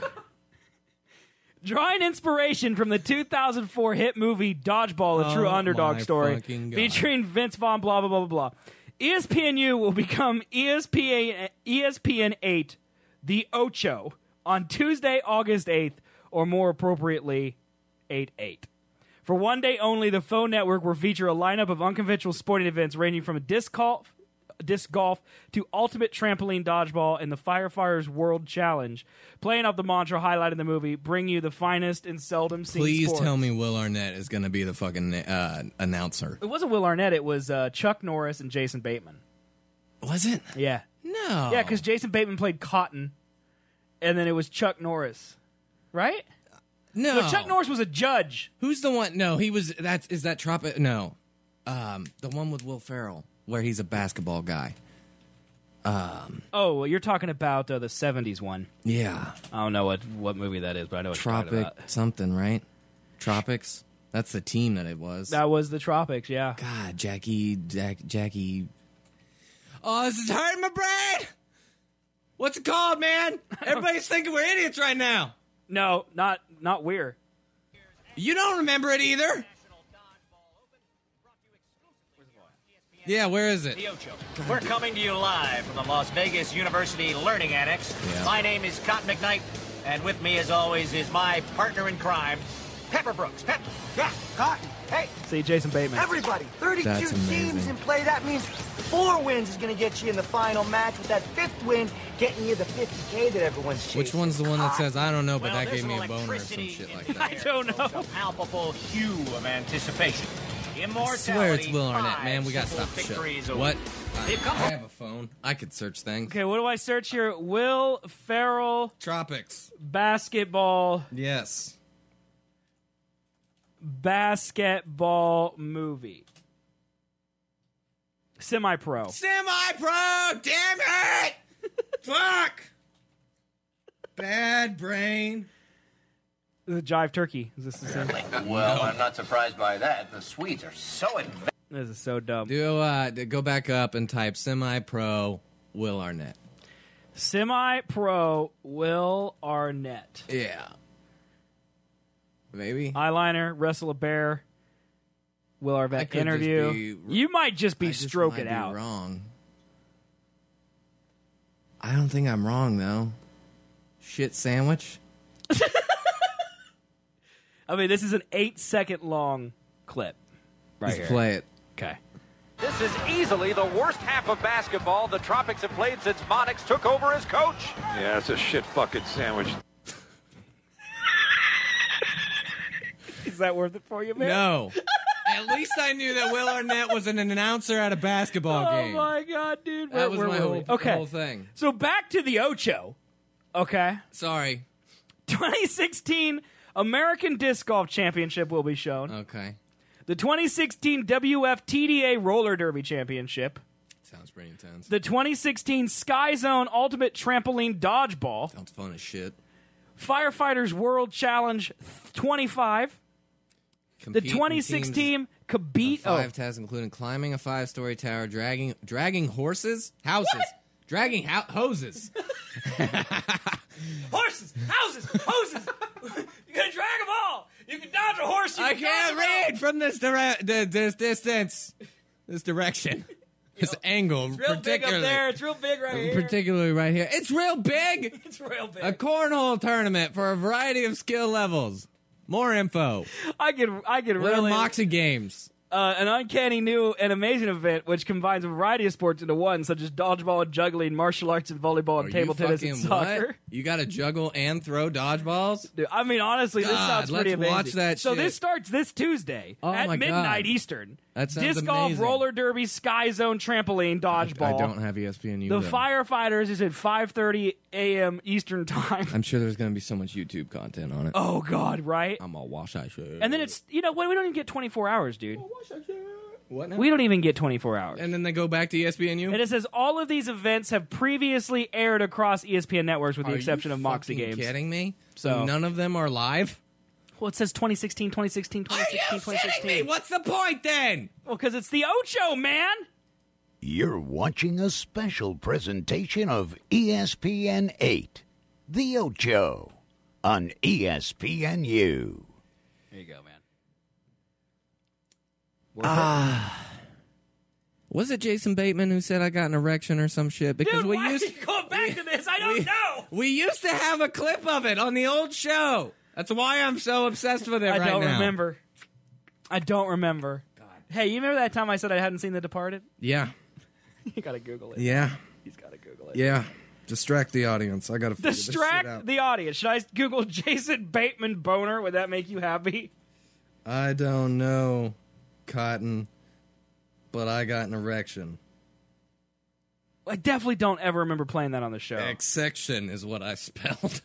Drawing inspiration from the 2004 hit movie Dodgeball, a true underdog my story, fucking God. featuring Vince Vaughn, blah, blah, blah, blah, blah. ESPNU will become ESPN8, The Ocho, on Tuesday, August 8th, or more appropriately, 8/8. For one day only, the phone network will feature a lineup of unconventional sporting events ranging from disc golf to ultimate trampoline dodgeball and the Firefighters World Challenge. Playing off the mantra highlighted in the movie, bring you the finest and seldom seen Please sports. tell me Will Arnett is going to be the fucking announcer. It wasn't Will Arnett, it was Chuck Norris and Jason Bateman. Was it? Yeah. No. Yeah, because Jason Bateman played Cotton, and then it was Chuck Norris. Right? No. Chuck Norris was a judge. Who's the one? No, he was. Is that Tropic? No. The one with Will Ferrell, where he's a basketball guy. Oh, well, you're talking about the 70s one. Yeah. I don't know what movie that is, but I know what you're talking Tropic about. something, right? Tropics? That's the team that it was. That was the Tropics, yeah. God, Jackie. Oh, this is hurting my brain! What's it called, man? Everybody's thinking we're idiots right now. No, not we're. You don't remember it either. Yeah, where is it? The Ocho. We're coming to you live from the Las Vegas University Learning Annex. Yeah. My name is Cotton McKnight, and with me, as always, is my partner in crime, Pepper Brooks. Pepper. Yeah, Cotton. Hey, See, Jason Bateman. everybody, 32 That's amazing. teams in play. That means 4 wins is going to get you in the final match, with that 5th win getting you the $50K that everyone's chasing. Which one's the one that says, I don't know, but Well, that there's gave me an a boner or some electricity shit like in that. the air. I don't know. A palpable hue of anticipation. I Immortality. swear it's Will Arnett, 5 man. We gotta simple stop the show. victories What? over- I They've come have a phone. I could search things. Okay, what do I search here? Will Ferrell Tropics. basketball movie. Semi-pro. Semi-pro! Damn it! Fuck! Bad brain. Is it Jive Turkey? Is this the same? Well, I'm not surprised by that. The Swedes are so advanced. This is so dumb. Go back up and type semi-pro Will Arnett. Semi-pro Will Arnett. Yeah. Maybe. Eyeliner, wrestle a bear. Will I Arnett could interview. just be- You might just be I just stroking might be out. wrong. I don't think I'm wrong, though. Shit sandwich? I mean, this is an 8-second long clip. Right Let's here. play it. Okay. This is easily the worst half of basketball the Tropics have played since Monix took over as coach. Yeah, it's a shit fucking sandwich. Is that worth it for you, man? No. At least I knew that Will Arnett was an announcer at a basketball game. Oh, my God, dude. That was my were we? whole thing. So back to the Ocho. Okay. Sorry. 2016 American Disc Golf Championship will be shown. Okay. The 2016 WFTDA Roller Derby Championship. Sounds pretty intense. The 2016 Sky Zone Ultimate Trampoline Dodgeball. Sounds fun as shit. Firefighters World Challenge 25. The 2016 Khabib. 5 tasks including climbing a 5-story tower, dragging horses, houses, dragging hoses. Horses, houses, hoses. You gotta drag them all. You can dodge a horse. I can't read from this distance, this direction, this angle. It's real big up there. It's real big right here. Particularly right here. It's real big. It's real big. A cornhole tournament for a variety of skill levels. More info. I could Little really Moxie games. an uncanny new and amazing event which combines a variety of sports into one, such as dodgeball and juggling, martial arts and volleyball and table tennis and soccer. What? You got to juggle and throw dodgeballs? Dude, I mean, honestly, this sounds pretty amazing. Let's watch that So shit. this starts this Tuesday at my midnight God. Eastern. That sounds Disc golf, amazing. roller derby, Sky Zone, trampoline, dodgeball. I don't have ESPN. The firefighters is at 5:30 a.m. Eastern time. I'm sure there's going to be so much YouTube content on it. Oh God, right? I'm going to wash that shit. And then it's we don't even get 24 hours, dude. What now? We don't even get 24 hours. And then they go back to ESPNU? And it says all of these events have previously aired across ESPN networks with the exception of Moxie games. Are you kidding me? So none of them are live? Well, it says 2016, 2016, 2016, Are you 2016. kidding me? What's the point then? Well, because it's the Ocho, man. You're watching a special presentation of ESPN 8, The Ocho, on ESPNU. There you go, man. Was it Jason Bateman who said I got an erection or some shit? Because Dude, why are you going back to this? I don't know. We used to have a clip of it on the old show. That's why I'm so obsessed with it I right don't now. remember. I don't remember. God. Hey, you remember that time I said I hadn't seen The Departed? Yeah. You gotta Google it. Yeah. He's gotta Google it. Yeah. Distract the audience. I gotta figure this shit out. Distract the audience. Should I Google Jason Bateman boner? Would that make you happy? I don't know, Cotton, but I got an erection. I definitely don't ever remember playing that on the show. Exection is what I spelled.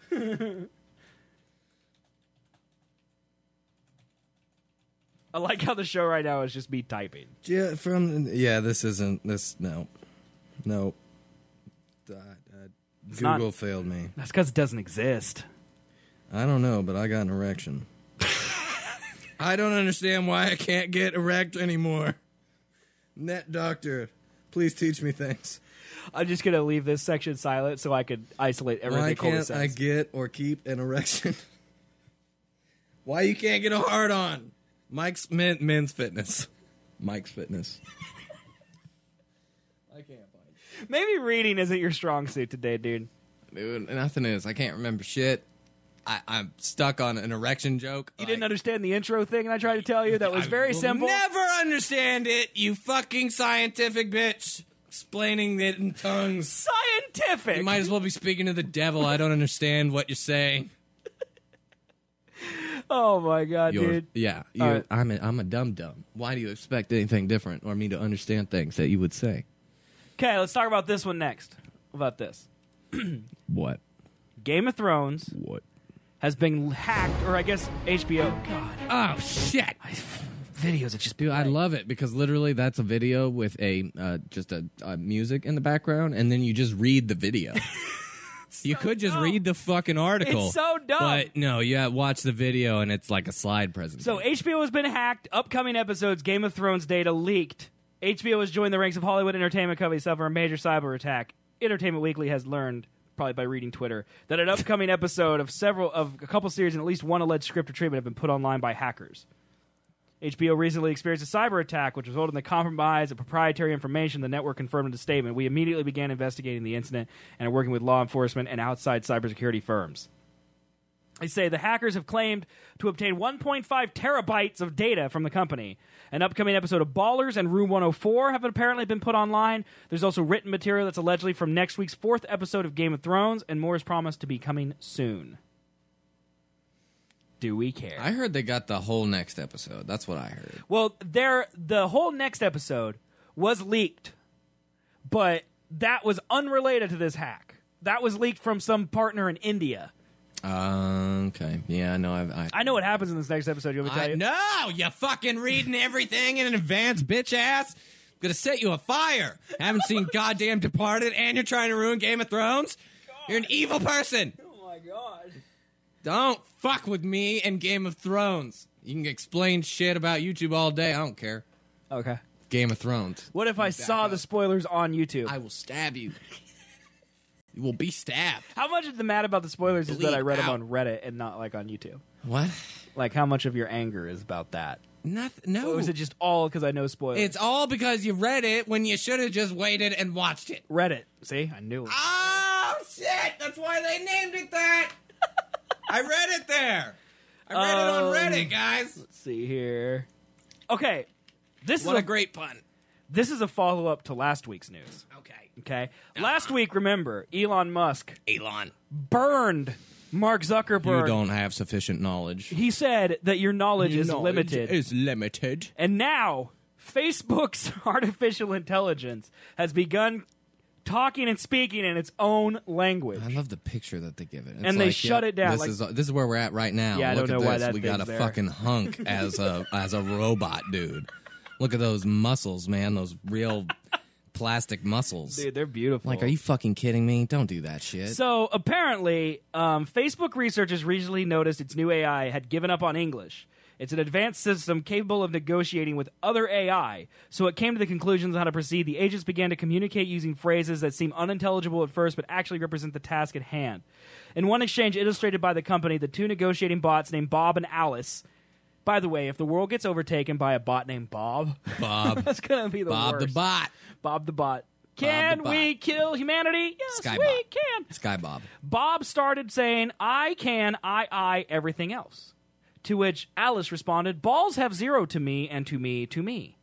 I like how the show right now is just me typing. This isn't this. No. Google failed me. That's because it doesn't exist. I don't know, but I got an erection. I don't understand why I can't get erect anymore. Net doctor, please teach me things. I'm just going to leave this section silent so I could isolate everything. Why Colby can't says. I get or keep an erection? Why you can't get a hard on? Mike's men's fitness. Mike's fitness. I can't find it. Maybe reading isn't your strong suit today, dude. Dude, nothing is. I can't remember shit. I'm stuck on an erection joke. You didn't understand the intro thing I tried to tell you? That was very simple. Never understand it, you fucking scientific bitch. Explaining it in tongues. Scientific! You might as well be speaking to the devil. I don't understand what you're saying. Oh my god, dude. Yeah, right. I'm a dum-dum. Why do you expect anything different or me to understand things that you would say? Okay, let's talk about this one next. What about this? What? Game of Thrones What? has been hacked, or I guess HBO. God. Oh, shit. Videos that just... Dude, I love it because literally that's a video with just a music in the background, and then you just read the video. You could just read the fucking article. It's so dumb. But no, you watch the video, and it's like a slide presentation. So HBO has been hacked. Upcoming episodes, Game of Thrones data leaked. HBO has joined the ranks of Hollywood entertainment companies suffer a major cyber attack. Entertainment Weekly has learned, probably by reading Twitter, that an upcoming episode of a couple series and at least one alleged script or treatment have been put online by hackers. HBO recently experienced a cyber attack, which resulted in the compromise of proprietary information. The network confirmed in a statement. We immediately began investigating the incident and are working with law enforcement and outside cybersecurity firms. They say the hackers have claimed to obtain 1.5 terabytes of data from the company. An upcoming episode of Ballers and Room 104 have apparently been put online. There's also written material that's allegedly from next week's 4th episode of Game of Thrones, and more is promised to be coming soon. Do we care? I heard they got the whole next episode. That's what I heard. Well, the whole next episode was leaked, but that was unrelated to this hack. That was leaked from some partner in India. Okay. Yeah, no, I know what happens in this next episode. You want me to tell you? No, you fucking reading everything in advance, bitch ass. I'm gonna set you afire. Haven't seen goddamn Departed, and you're trying to ruin Game of Thrones? God. You're an evil person. Oh my god. Don't fuck with me and Game of Thrones. You can explain shit about YouTube all day. I don't care. Okay. Game of Thrones. What if I saw the spoilers on YouTube? I will stab you. You will be stabbed. How much of the mad about the spoilers is that I read them on Reddit and not like on YouTube? What? Like how much of your anger is about that? Nothing. No. Or is it just all because I know spoilers? It's all because you read it when you should have just waited and watched it. Reddit. See? I knew it. Oh, shit. That's why they named it that. I read it there. I read it on Reddit, guys. Let's see here. Okay. What a great pun. This is a follow-up to last week's news. Okay. Last week, remember, Elon Musk burned Mark Zuckerberg. You don't have sufficient knowledge. He said that your knowledge is limited. Is limited. And now, Facebook's artificial intelligence has begun talking and speaking in its own language. I love the picture that they give it. It's and they shut it down. This is where we're at right now. Yeah, I don't know why that we got a thing's fucking hunk as a robot, dude. Look at those muscles, man. Those real plastic muscles. Dude, they're beautiful. Like, are you fucking kidding me? Don't do that shit. So, apparently, Facebook researchers recently noticed its new AI had given up on English. It's an advanced system capable of negotiating with other AI, so it came to the conclusions on how to proceed. The agents began to communicate using phrases that seem unintelligible at first, but actually represent the task at hand. In one exchange illustrated by the company, the two negotiating bots named Bob and Alice. By the way, if the world gets overtaken by a bot named Bob, that's going to be the Bob worst. the bot. Bob the bot. Can we kill humanity? Yes, we can. Sky Bob. Bob started saying, I can, I, everything else. To which Alice responded, balls have zero to me and to me, to me.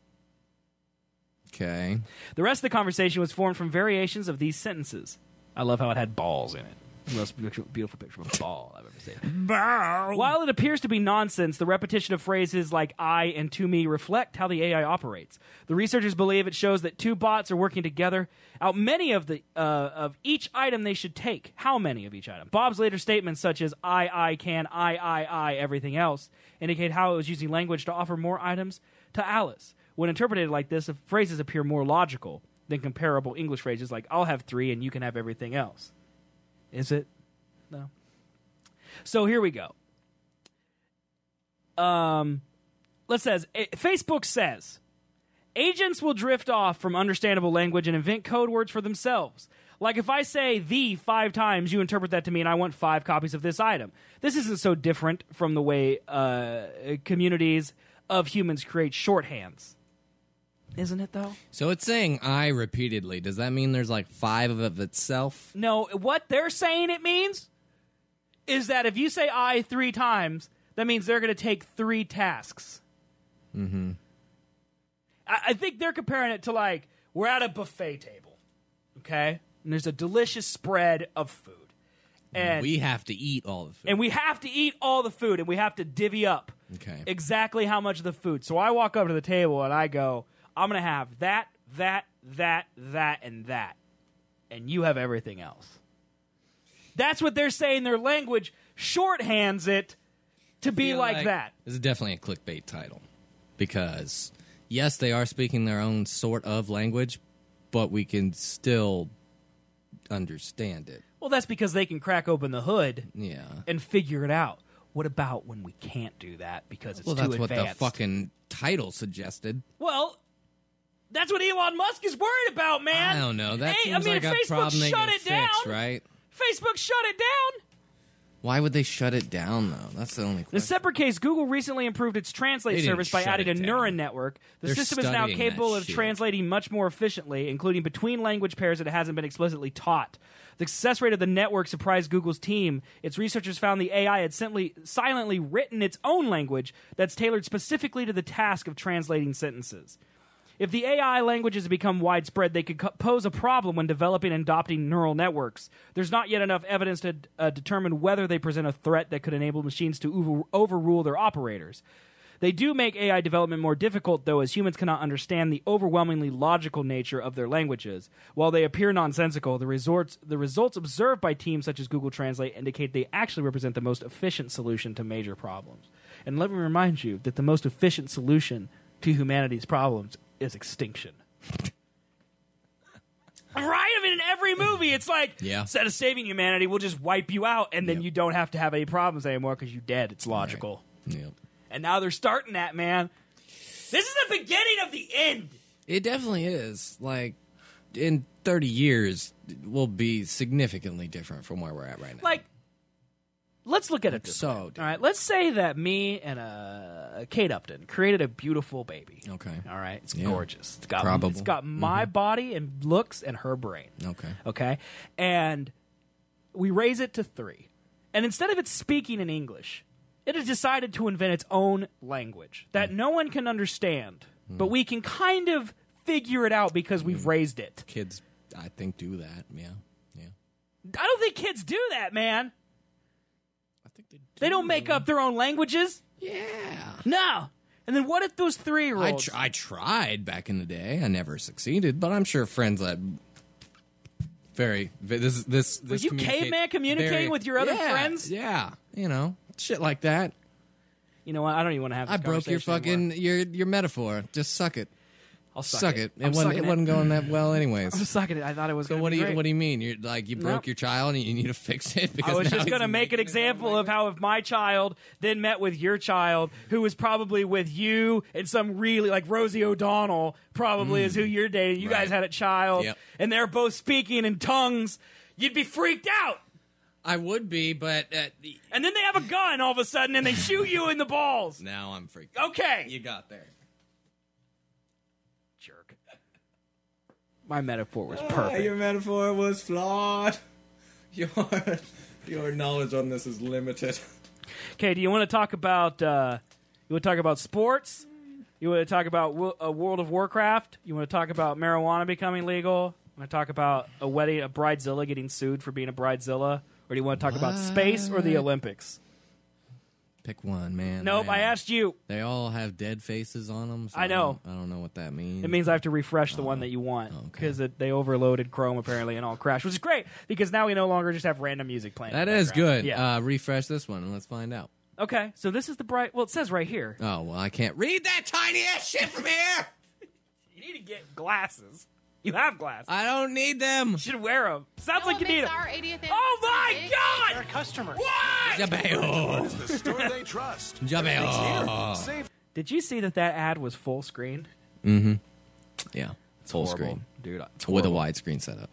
Okay. The rest of the conversation was formed from variations of these sentences. I love how it had balls in it. The most beautiful picture of a ball I've ever seen. Ball. While it appears to be nonsense, the repetition of phrases like I and to me reflect how the AI operates. The researchers believe it shows that two bots are working together out many of each item they should take. How many of each item? Bob's later statements such as I can, I, everything else indicate how it was using language to offer more items to Alice. When interpreted like this, the phrases appear more logical than comparable English phrases like I'll have 3 and you can have everything else. Is it? No. So here we go. Facebook says Agents will drift off from understandable language and invent code words for themselves. Like if I say "the" 5 times, you interpret that to mean I want 5 copies of this item. This isn't so different from the way communities of humans create shorthands. Isn't it, though? So it's saying "I" repeatedly. Does that mean there's like 5 of itself? No, what they're saying it means is that if you say "I" 3 times, that means they're going to take 3 tasks. Mm-hmm. I think they're comparing it to, like, we're at a buffet table, okay? And there's a delicious spread of food. And we have to eat all the food. And we have to eat all the food, and we have to divvy up exactly how much of the food. So I walk up to the table, and I go, I'm going to have that, and that. And you have everything else. That's what they're saying. Their language shorthands it to be like that. This is definitely a clickbait title. Because, yes, they are speaking their own sort of language, but we can still understand it. Well, that's because they can crack open the hood and figure it out. What about when we can't do that because it's too advanced? Well, that's what the fucking title suggested. Well, that's what Elon Musk is worried about, man. I don't know. That seems like a problem they can fix, right? Facebook shut it down. Why would they shut it down, though? That's the only question. In a separate case, Google recently improved its Translate service by adding a neuron network. The system is now capable of translating much more efficiently, including between language pairs that it hasn't been explicitly taught. The success rate of the network surprised Google's team. Its researchers found the AI had silently written its own language that's tailored specifically to the task of translating sentences. If the AI languages become widespread, they could pose a problem when developing and adopting neural networks. There's not yet enough evidence to determine whether they present a threat that could enable machines to overrule their operators. They do make AI development more difficult, though, as humans cannot understand the overwhelmingly logical nature of their languages. While they appear nonsensical, the results observed by teams such as Google Translate indicate they actually represent the most efficient solution to major problems. And let me remind you that the most efficient solution to humanity's problems is extinction. Right? I mean, in every movie, it's like, instead of saving humanity, we'll just wipe you out, and then you don't have to have any problems anymore because you're dead. It's logical. Right. Yep. And now they're starting that, man. This is the beginning of the end. It definitely is. Like, in 30 years, we'll be significantly different from where we're at right now. Like, let's look at it this way. All right, let's say that me and Kate Upton created a beautiful baby. Okay. All right, it's gorgeous. It's got my body and looks and her brain. Okay. And we raise it to 3. And instead of it speaking in English, it has decided to invent its own language that no one can understand, but we can kind of figure it out because we've raised it. Kids, I think, do that. Yeah. I don't think kids do that, man. They don't make up their own languages. Yeah. No. And then what if those 3-year-olds... I tried back in the day. I never succeeded, but I'm sure friends that this were you caveman communicating with your other friends? Yeah. You know, shit like that. You know what? I don't even want to have this I broke your fucking your metaphor. Just suck it. I'll suck it. It wasn't going that well anyways. I'm sucking it. I thought it was going to be great. What do you mean? You're like, you broke your child and you need to fix it? Because I was just going to make an example of how if my child then met with your child, who was probably with you and some really, like Rosie O'Donnell probably is who you're dating. You guys had a child and they're both speaking in tongues. You'd be freaked out. I would be, but... and then they have a gun all of a sudden and they shoot you in the balls. Now I'm freaked out. Okay. You got there. Jerk. My metaphor was perfect. Your metaphor was flawed. Your knowledge on this is limited. Okay, do you want to talk about sports? You want to talk about World of Warcraft? You want to talk about marijuana becoming legal? You want to talk about a bridezilla getting sued for being a bridezilla? Or do you want to talk about space or the Olympics? Pick one, man. Nope, I asked you. They all have dead faces on them. So I know. I don't know what that means. It means I have to refresh the one that you want because they overloaded Chrome apparently and all crashed, which is great because now we no longer just have random music playing. That is good. Yeah. Refresh this one and let's find out. Okay, so this is the well, it says right here. Oh, well, I can't read that tiny ass shit from here. You need to get glasses. You have glasses. I don't need them. You should wear them. Sounds like you need them. Our 80th oh my God! Our customer. What? What is the store they trust? Did you see that ad was full screen? Mm-hmm. Yeah, It's full horrible. screen, Dude. It's with a horrible. widescreen setup.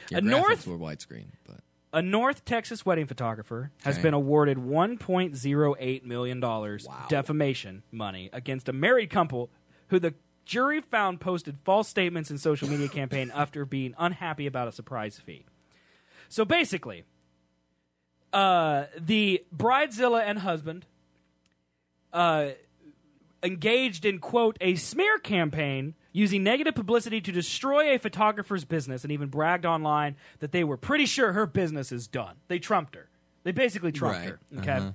Your A graphics were widescreen, but A North Texas wedding photographer has been awarded $1.08 million defamation money against a married couple who the jury found posted false statements in social media campaign after being unhappy about a surprise fee. So basically, the bridezilla and husband engaged in, quote, a smear campaign using negative publicity to destroy a photographer's business, and even bragged online that they were pretty sure her business is done. They trumped her. They basically trumped her. Okay.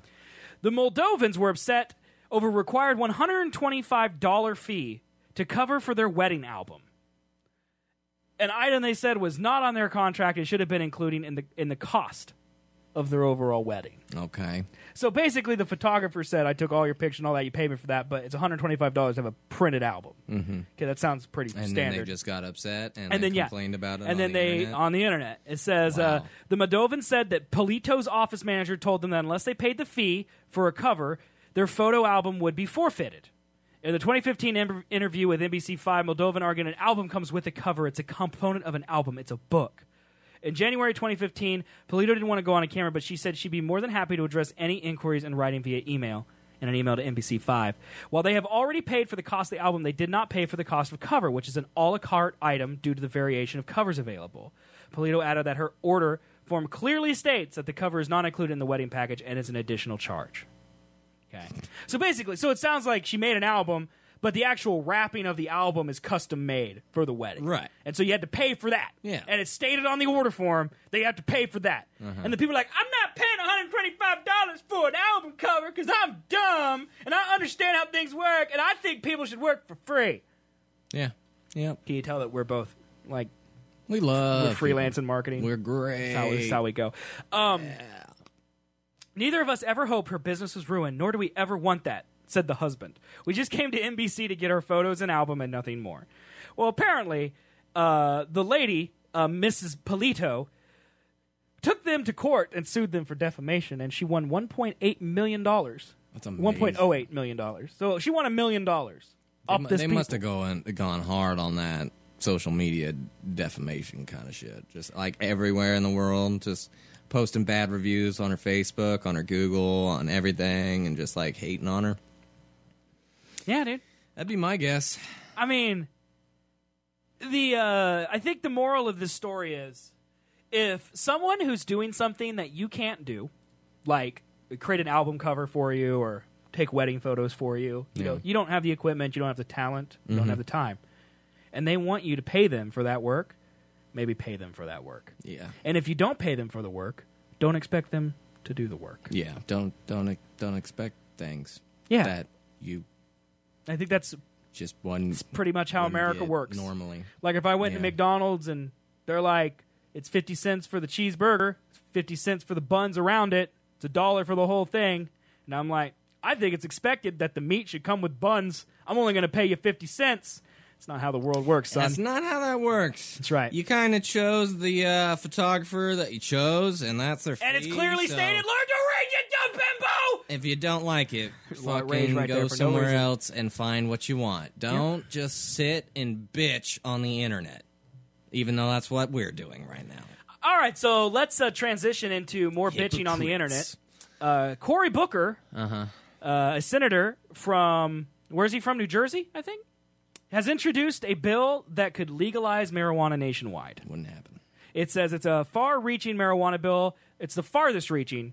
The Moldovans were upset over required $125 fee to cover for their wedding album. An item they said was not on their contract and should have been included in the cost of their overall wedding. Okay. So basically, the photographer said, I took all your pictures and all that, you paid me for that, but it's $125 to have a printed album. Mm-hmm. Okay, that sounds pretty standard. And then they just got upset and then, complained about it and then internet? on the internet. It says, Wow. the Moldovans said that Polito's office manager told them that unless they paid the fee for a cover, their photo album would be forfeited. In the 2015 interview with NBC5, Moldovan argued an album comes with a cover. It's a component of an album. It's a book. In January 2015, Polito didn't want to go on a camera, but she said she'd be more than happy to address any inquiries in writing via email, in an email to NBC5. While they have already paid for the cost of the album, they did not pay for the cost of cover, which is an a la carte item due to the variation of covers available. Polito added that her order form clearly states that the cover is not included in the wedding package and is an additional charge. Okay. So basically, it sounds like she made an album, but the actual wrapping of the album is custom made for the wedding. Right. And so you had to pay for that. Yeah. And it's stated on the order form that you have to pay for that. And the people are like, I'm not paying $125 for an album cover because I'm dumb and I understand how things work and I think people should work for free. Yeah. Yep. Can you tell that we're both, like, we love we're freelance and marketing? We're great. That's how we go. Neither of us ever hoped her business was ruined, nor do we ever want that, said the husband. We just came to NBC to get our photos and album and nothing more. Well, apparently, the lady, Mrs. Polito, took them to court and sued them for defamation, and she won $1.8 million. That's amazing. $1.08 million. So she won $1 million. They must have gone hard on that social media defamation kind of shit. Just like everywhere in the world, just posting bad reviews on her Facebook, on her Google, on everything, and just like hating on her. Yeah, dude. That'd be my guess. I mean, I think the moral of this story is, if someone who's doing something that you can't do, like create an album cover for you or take wedding photos for you, you know, you don't have the equipment, you don't have the talent, you don't have the time, and they want you to pay them for that work, maybe pay them for that work. Yeah. And if you don't pay them for the work, don't expect them to do the work. Yeah. Don't expect things. Yeah. That you. I think that's just one. It's pretty much how America works normally. Like if I went to McDonald's and they're like, it's 50 cents for the cheeseburger, it's 50 cents for the buns around it, it's $1 for the whole thing, and I'm like, I think it's expected that the meat should come with buns. I'm only going to pay you 50 cents. It's not how the world works, son. That's not how that works. That's right. You kind of chose the photographer that you chose, and that's their fee. And it's clearly stated, learn to read, you dumb bimbo! If you don't like it, fucking fucking go somewhere else and find what you want. Don't just sit and bitch on the internet, even though that's what we're doing right now. All right, so let's transition into more bitching on the internet. Cory Booker, a senator from, where's he from? New Jersey, I think? Has introduced a bill that could legalize marijuana nationwide. Wouldn't happen. It says it's a far-reaching marijuana bill. It's the farthest-reaching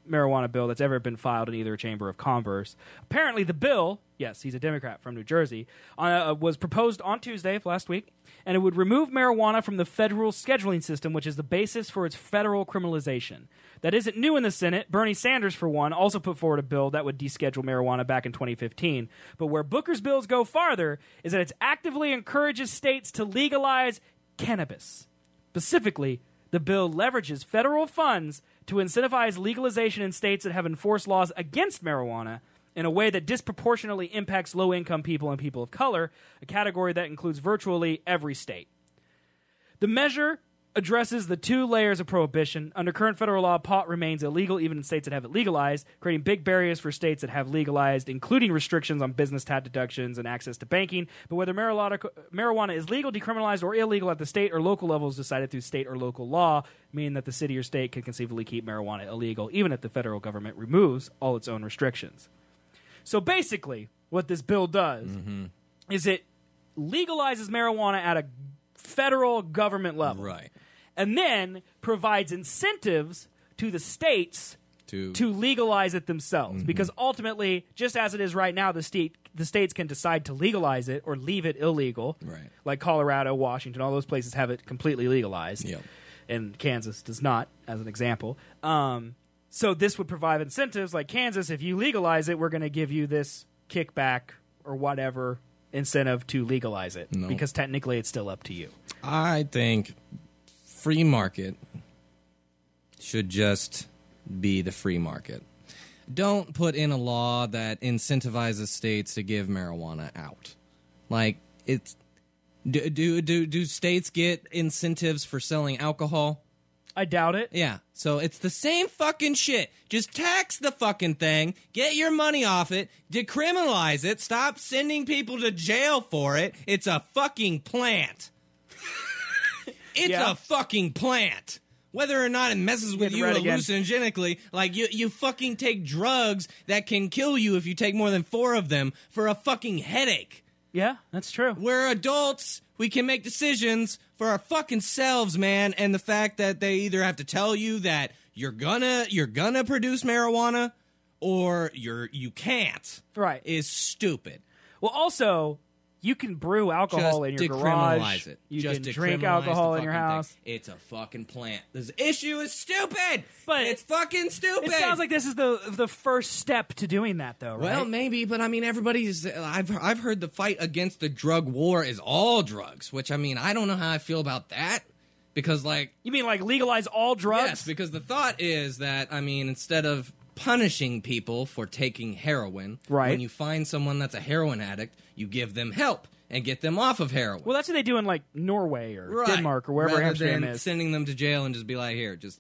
marijuana bill that's ever been filed in either chamber of Congress. Apparently, the bill, yes, he's a Democrat from New Jersey, was proposed on Tuesday of last week, and it would remove marijuana from the federal scheduling system, which is the basis for its federal criminalization. That isn't new in the Senate. Bernie Sanders, for one, also put forward a bill that would deschedule marijuana back in 2015. But where Booker's bills go farther is that it actively encourages states to legalize cannabis. Specifically, the bill leverages federal funds to incentivize legalization in states that have enforced laws against marijuana in a way that disproportionately impacts low-income people and people of color, a category that includes virtually every state. The measure addresses the 2 layers of prohibition. Under current federal law, pot remains illegal even in states that have it legalized, creating big barriers for states that have legalized, including restrictions on business tax deductions and access to banking. But whether marijuana is legal, decriminalized, or illegal at the state or local level is decided through state or local law, meaning that the city or state can conceivably keep marijuana illegal, even if the federal government removes all its own restrictions. So basically, what this bill does is it legalizes marijuana at a federal government level. Right. And then provides incentives to the states to legalize it themselves. Because ultimately, just as it is right now, the states can decide to legalize it or leave it illegal. Right. Like Colorado, Washington, all those places have it completely legalized. Yep. And Kansas does not, as an example. So this would provide incentives like Kansas, if you legalize it, we're going to give you this kickback or whatever incentive to legalize it. No. Because technically it's still up to you. I think free market should just be the free market. Don't put in a law that incentivizes states to give marijuana out. Like, it's do states get incentives for selling alcohol? I doubt it. Yeah. So it's the same fucking shit. Just tax the fucking thing, get your money off it, decriminalize it, stop sending people to jail for it. It's a fucking plant. It's a fucking plant. Whether or not it messes with you hallucinogenically, like you fucking take drugs that can kill you if you take more than 4 of them for a fucking headache. Yeah, that's true. We're adults. We can make decisions for our fucking selves, man. And the fact that they either have to tell you that you're gonna produce marijuana or you can't, right, is stupid. Well, also, you can brew alcohol in your garage. It. You just can drink alcohol in your house. Thing. It's a fucking plant. This issue is stupid. But it's fucking stupid. It sounds like this is the first step to doing that, though, right? Well, maybe, but I mean, everybody's. I've heard the fight against the drug war is all drugs, which I mean, I don't know how I feel about that. Because, like, you mean like legalize all drugs? Yes, because the thought is that, I mean, instead of punishing people for taking heroin, right, when you find someone that's a heroin addict, you give them help and get them off of heroin. Well, that's what they do in like Norway or Denmark or wherever Amsterdam is. Sending them to jail and just be like, here, just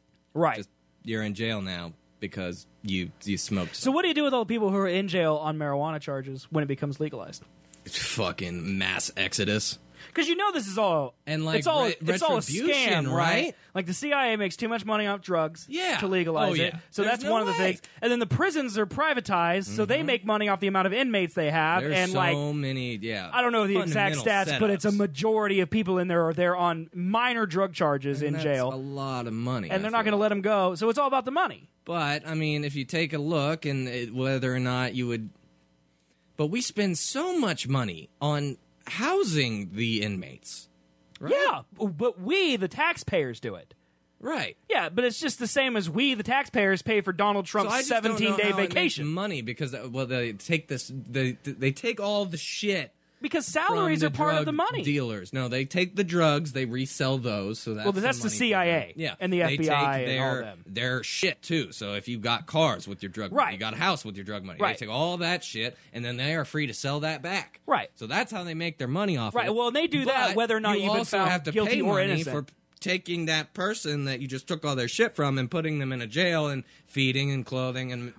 you're in jail now because you smoked. So what do you do with all the people who are in jail on marijuana charges when it becomes legalized? It's fucking mass exodus. Because you know this is all, and like it's all a scam, right? Like the CIA makes too much money off drugs to legalize it. So that's one of the things. And then the prisons are privatized, so they make money off the amount of inmates they have. There's and so like many, I don't know the exact stats, but it's a majority of people in there are there on minor drug charges in jail. A lot of money, and they're not going to let them go. So it's all about the money. But I mean, if you take a look and whether or not you would, but we spend so much money on housing the inmates. Right? Yeah, but we, the taxpayers, do it. Right. Yeah, but it's just the same as we, the taxpayers, pay for Donald Trump's 17-day vacation. Money because they take this. They take all the shit. Because salaries are part of the money. Dealers, no, they take the drugs, they resell those. So that's the CIA, and the FBI, and all them. Their shit too. So if you got cars with your drug money, you got a house with your drug money, they take all that shit, and then they are free to sell that back. Right. So that's how they make their money off. Right. Well, they do that whether or not you've been found have to guilty pay or money innocent. For taking that person that you just took all their shit from and putting them in a jail and feeding and clothing and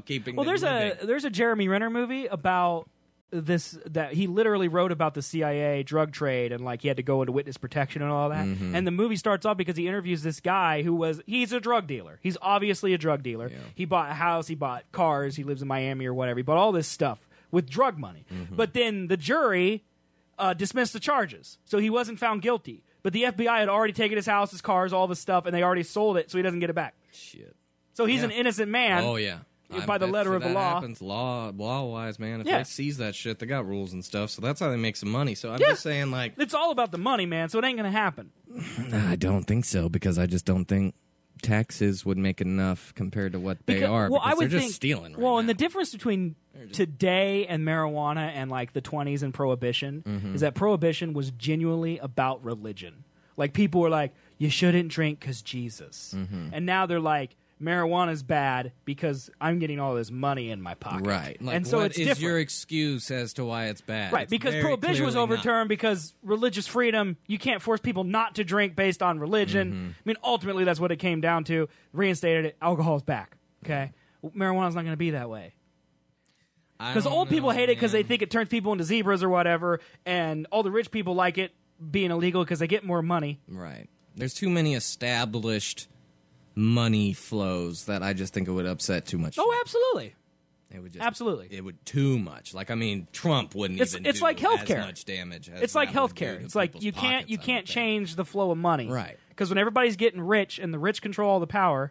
keeping. Well, there's a Jeremy Renner movie about this that he literally wrote about the CIA drug trade and like he had to go into witness protection and all that. And the movie starts off because he interviews this guy he's a drug dealer. He's obviously a drug dealer. Yeah. He bought a house, he bought cars, he lives in Miami or whatever. He bought all this stuff with drug money. But then the jury dismissed the charges. So he wasn't found guilty. But the FBI had already taken his house, his cars, all this stuff, and they already sold it, so he doesn't get it back. Shit. So he's an innocent man. Oh, yeah. By the letter of the law. Happens law-wise, man. If they seize that shit, they got rules and stuff, so that's how they make some money. So I'm just saying, like... It's all about the money, man, so it ain't going to happen. I don't think so, because I just don't think taxes would make enough compared to what they are, well, because I would they're think, just stealing right Well, now. and the difference between today and marijuana and, like, the 20s and Prohibition is that Prohibition was genuinely about religion. Like, people were like, you shouldn't drink because Jesus. And now they're like, marijuana is bad because I'm getting all this money in my pocket. Right. Like, and so what it's is different. your excuse as to why it's bad? Right, It's because very prohibition was clearly overturned because religious freedom, you can't force people not to drink based on religion. I mean, ultimately, that's what it came down to. Reinstated it. Alcohol's back. Okay? Marijuana's not going to be that way. Because old people hate it because they think it turns people into zebras or whatever, and all the rich people like it being illegal because they get more money. Right. There's too many established money flows that I just think it would upset too much. Oh, absolutely. It would just, absolutely. It would too much. Like, I mean, Trump wouldn't even it's do like healthcare. as much damage. As it's like that would healthcare. do to It's like people's you can't pockets, change the flow of money. Right. Because when everybody's getting rich and the rich control all the power,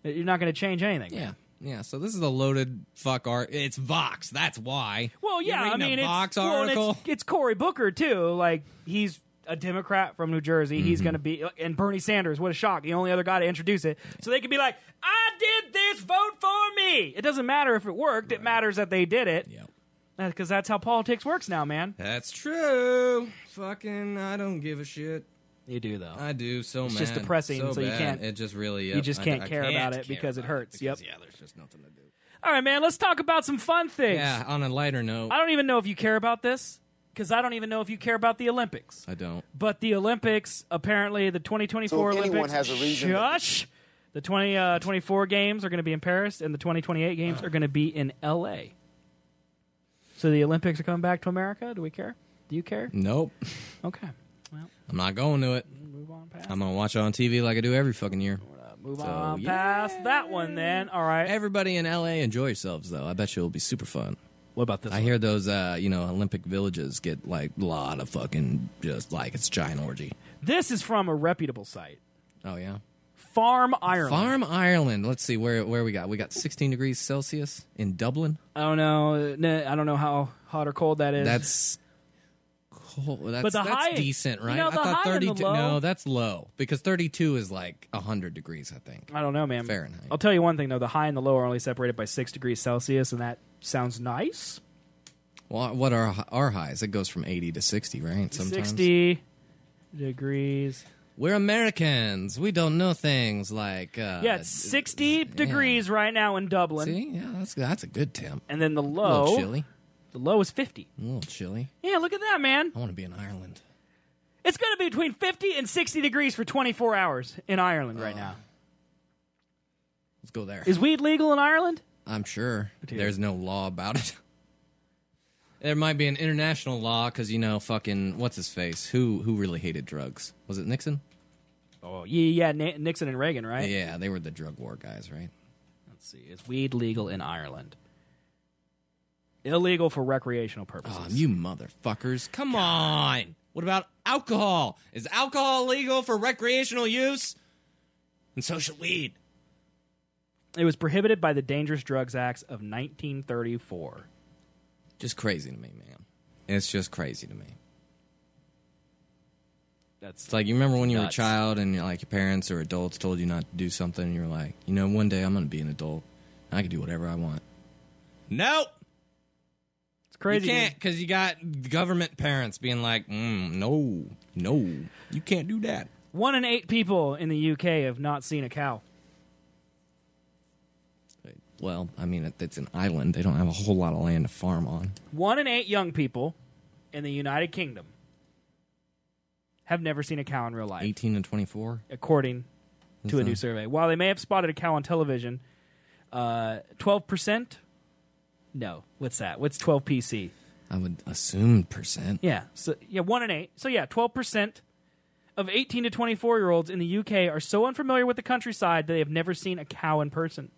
you're not going to change anything. Yeah. Yeah, so this is a loaded fuck art. It's Vox, that's why. Well, yeah, I mean, Vox article. And it's Cory Booker too. Like, he's a Democrat from New Jersey. He's going to be, and Bernie Sanders. What a shock! The only other guy to introduce it, so they can be like, "I did this. Vote for me." It doesn't matter if it worked. Right. It matters that they did it. Yep. Because that's how politics works now, man. That's true. Fucking, I don't give a shit. You do though. I do. So it's mad. just depressing. So you bad. can't. It just really. You just can't care about it because it hurts. Because, yeah, there's just nothing to do. All right, man. Let's talk about some fun things. Yeah. On a lighter note, I don't even know if you care about this because I don't even know if you care about the Olympics. I don't. But the Olympics, apparently, the 2024 Olympics. Has a reason shush. The 2024 games are going to be in Paris, and the 2028 games are going to be in L.A. So the Olympics are coming back to America. Do we care? Do you care? Nope. Okay. Well, I'm not going to it. Move on past. I'm gonna watch it on TV like I do every fucking year. Move on past that one, then. All right. Everybody in LA enjoy yourselves, though. I bet you it'll be super fun. What about this? I hear those, Olympic villages get like a lot of fucking just like it's a giant orgy. This is from a reputable site. Oh yeah. Farm Ireland. Farm Ireland. Let's see where we got. We got 16 degrees Celsius in Dublin. I don't know. I don't know how hot or cold that is. That's cold. But the high, decent, right? You know, I thought 32. No, that's low because 32 is like 100 degrees. I think. I don't know, man. Fahrenheit. I'll tell you one thing though: the high and the low are only separated by 6 degrees Celsius, and that sounds nice. Well, what are our highs? It goes from 80 to 60, right? Sometimes 60 degrees. We're Americans. We don't know things like... it's 60 degrees right now in Dublin. See? Yeah, that's a good temp. And then the low... A little chilly. The low is 50. A little chilly. Yeah, look at that, man. I want to be in Ireland. It's going to be between 50 and 60 degrees for 24 hours in Ireland right now. Let's go there. Is weed legal in Ireland? I'm sure. Dude. There's no law about it. There might be an international law because, fucking, what's his face? Who really hated drugs? Was it Nixon? Oh, yeah, Nixon and Reagan, right? Yeah, they were the drug war guys, right? Let's see. Is weed legal in Ireland? Illegal for recreational purposes. Oh, you motherfuckers. Come on. What about alcohol? Is alcohol legal for recreational use? And so should weed. It was prohibited by the Dangerous Drugs Acts of 1934. Just crazy to me, man. It's just crazy to me. It's like, you remember when you were a child and your parents or adults told you not to do something and you're like, one day I'm going to be an adult. I can do whatever I want. Nope. It's crazy. You can't because you got government parents being like, no, you can't do that. 1 in 8 people in the UK have not seen a cow. Well, I mean, it's an island. They don't have a whole lot of land to farm on. 1 in 8 young people in the United Kingdom have never seen a cow in real life. 18 and 24? According to a new survey. While they may have spotted a cow on television, 12%? No. What's that? What's 12 PC? I would assume percent. Yeah. So 1 in 8. So 12% of 18 to 24-year-olds in the UK are so unfamiliar with the countryside that they have never seen a cow in person.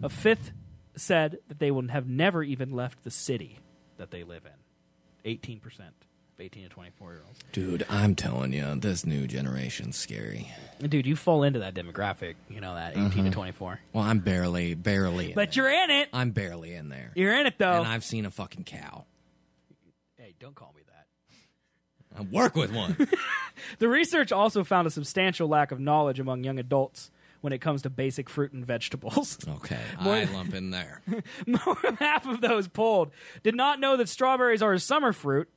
A fifth said that they will have never even left the city that they live in. 18% of 18 to 24-year-olds. Dude, I'm telling you, this new generation's scary. Dude, you fall into that demographic, that 18 to 24. Well, I'm barely in But there. you're in it. I'm barely in there. You're in it, though. And I've seen a fucking cow. Hey, don't call me that. I work with one. The research also found a substantial lack of knowledge among young adults when it comes to basic fruit and vegetables. Okay, I lump in there. More than half of those polled did not know that strawberries are a summer fruit,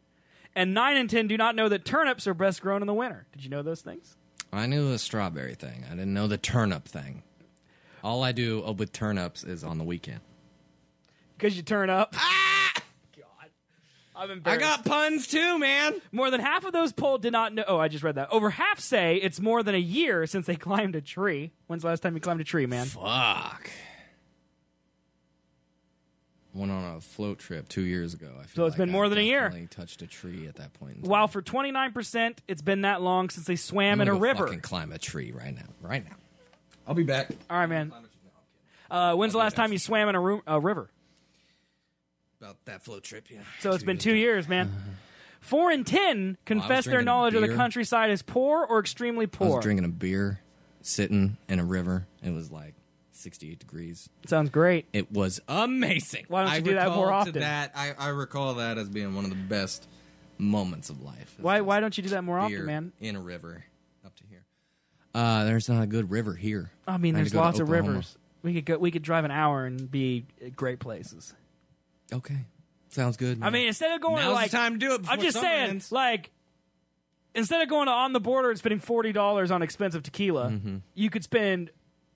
and 9 in 10 do not know that turnips are best grown in the winter. Did you know those things? I knew the strawberry thing. I didn't know the turnip thing. All I do with turnips is on the weekend. Because you turn up. Ah! God. I'm embarrassed. I got puns too, man. More than half of those polled did not know. Oh, I just read that. Over half say it's more than a year since they climbed a tree. When's the last time you climbed a tree, man? Fuck. Went on a float trip 2 years ago. I feel so it's been more than a year. I touched a tree at that point in time. While for 29%, it's been that long since they swam in a river. Fucking climb a tree right now. Right now. I'll be back. All right, man. When's the last time you swam in a river? About that float trip, yeah. So it's been 2 years, man. 4 in 10 confess their knowledge of the countryside as poor or extremely poor. I was drinking a beer, sitting in a river. It was like 68 degrees. Sounds great. It was amazing. Why don't you do that more often? I recall that as being one of the best moments of life. Why don't you do that more often, man? In a river up to here. There's not a good river here. I mean, there's lots of rivers. We could drive an hour and be at great places. Okay. Sounds good. Man. I mean, instead of going Now's to the time to do it. I'm just saying, ends. like, instead of going to On the Border and spending $40 on expensive tequila, you could spend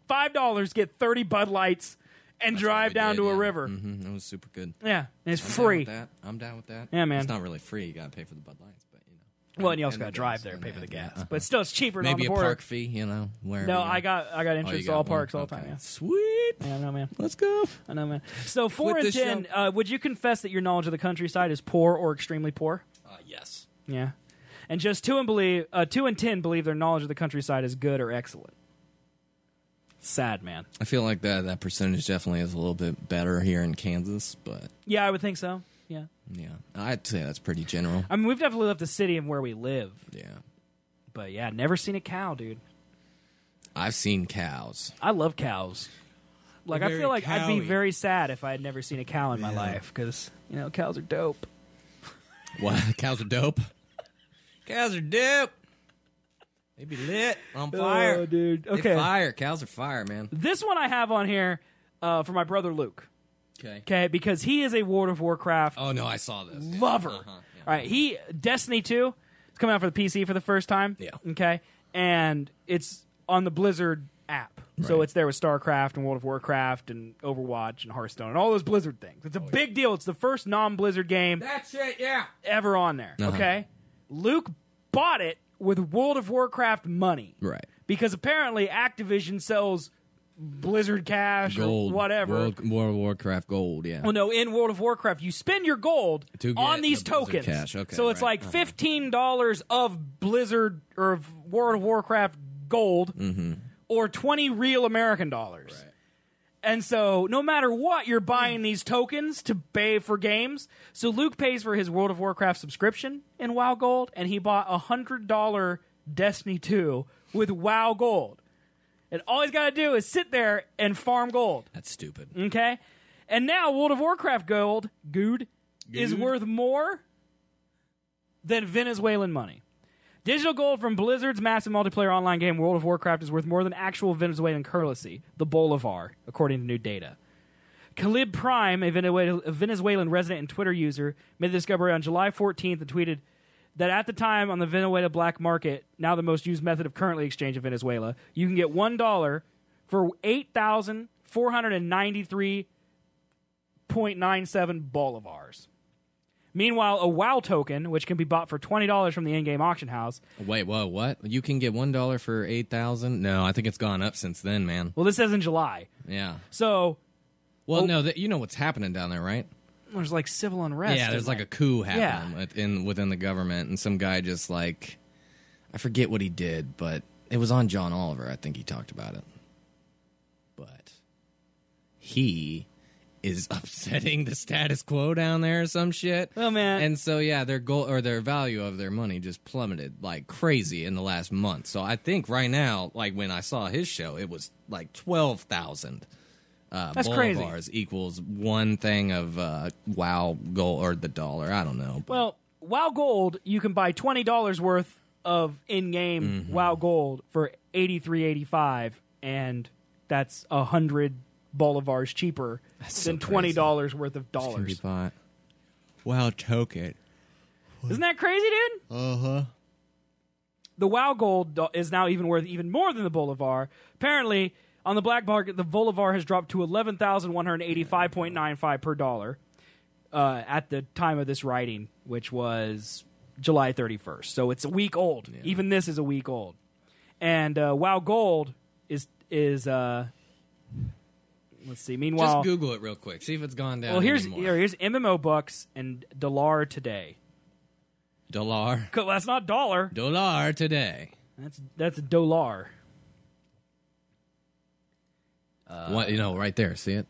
$5, get 30 Bud Lights, and drive down to a river. Mm-hmm. It was super good. Yeah, and it's free. I'm down with that. Yeah, man. It's not really free. You got to pay for the Bud Lights, but you know. Well, and you also got to drive there, pay for the gas. But still, it's cheaper than On the Maybe Border. a park fee, you know. No, I got insurance to all parks all the time. Yeah. Sweet. Yeah, I know, man. Let's go. I know, man. So 4 in 10. Would you confess that your knowledge of the countryside is poor or extremely poor? Yes. Yeah. And just 2 in 10 believe their knowledge of the countryside is good or excellent. Sad, man. I feel like that percentage definitely is a little bit better here in Kansas, but yeah, I would think so. Yeah. Yeah. I'd say that's pretty general. I mean, we've definitely left the city and where we live. Yeah. But yeah, never seen a cow, dude. I've seen cows. I love cows. Like, I feel like I'd be very sad if I had never seen a cow in my life because, you know, cows are dope. What? Cows are dope? Cows are dope. They be lit on fire. Oh, dude. Okay. They fire. Cows are fire, man. This one I have on here for my brother Luke. Okay, because he is a World of Warcraft. Oh no, I saw this. Lover. All right, Destiny 2 is coming out for the PC for the first time. Yeah. Okay, and it's on the Blizzard app, so it's there with StarCraft and World of Warcraft and Overwatch and Hearthstone and all those Blizzard things. It's a big deal. It's the first non-Blizzard game. That's it. Yeah. Ever on there. Okay, Luke bought it with World of Warcraft money. Right. Because apparently Activision sells Blizzard cash gold, or whatever. World of Warcraft gold, yeah. Well, no, in World of Warcraft, you spend your gold on these tokens. Cash. Okay, so it's like $15 of Blizzard or of World of Warcraft gold or 20 real American dollars. Right. And so no matter what, you're buying these tokens to pay for games. So Luke pays for his World of Warcraft subscription in WoW Gold, and he bought $100 Destiny 2 with WoW Gold. And all he's got to do is sit there and farm gold. That's stupid. Okay? And now World of Warcraft gold is worth more than Venezuelan money. Digital gold from Blizzard's massive multiplayer online game World of Warcraft is worth more than actual Venezuelan currency, the bolivar, according to new data. Khalib Prime, a Venezuelan resident and Twitter user, made the discovery on July 14th and tweeted that at the time on the Venezuela black market, now the most used method of currency exchange in Venezuela, you can get $1 for 8,493.97 bolivars. Meanwhile, a WoW token, which can be bought for $20 from the in-game auction house. Wait, whoa, what? You can get $1 for 8,000? No, I think it's gone up since then, man. Well, this says in July. Yeah. So... Well, no, you know what's happening down there, right? There's like civil unrest. Yeah, there's like a coup happening within the government, and some guy just like, I forget what he did, but it was on John Oliver. I think he talked about it. But he is upsetting the status quo down there or some shit. Oh, man. And so, yeah, their goal or their value of their money just plummeted like crazy in the last month. So I think right now, like when I saw his show, it was like 12,000. That's bolivars crazy. Equals one thing of WoW gold or the dollar. I don't know. Well, WoW Gold, you can buy $20 worth of in-game WoW Gold for $83.85, and that's 100 bolivars cheaper than $20 worth of dollars. WoW token. Isn't that crazy, dude? Uh-huh. The WoW Gold is now even worth even more than the Bolivar. Apparently, on the black market, the Bolivar has dropped to 11,185.95 per dollar at the time of this writing, which was July 31st. So it's a week old. Yeah. Even this is a week old. And WoW Gold is let's see. Meanwhile, just Google it real quick. See if it's gone down. Well, here's anymore. here's MMO Bucks and dollar today. Dollar. Well, that's not dollar. Dollar today. That's dollar. What right there? See it?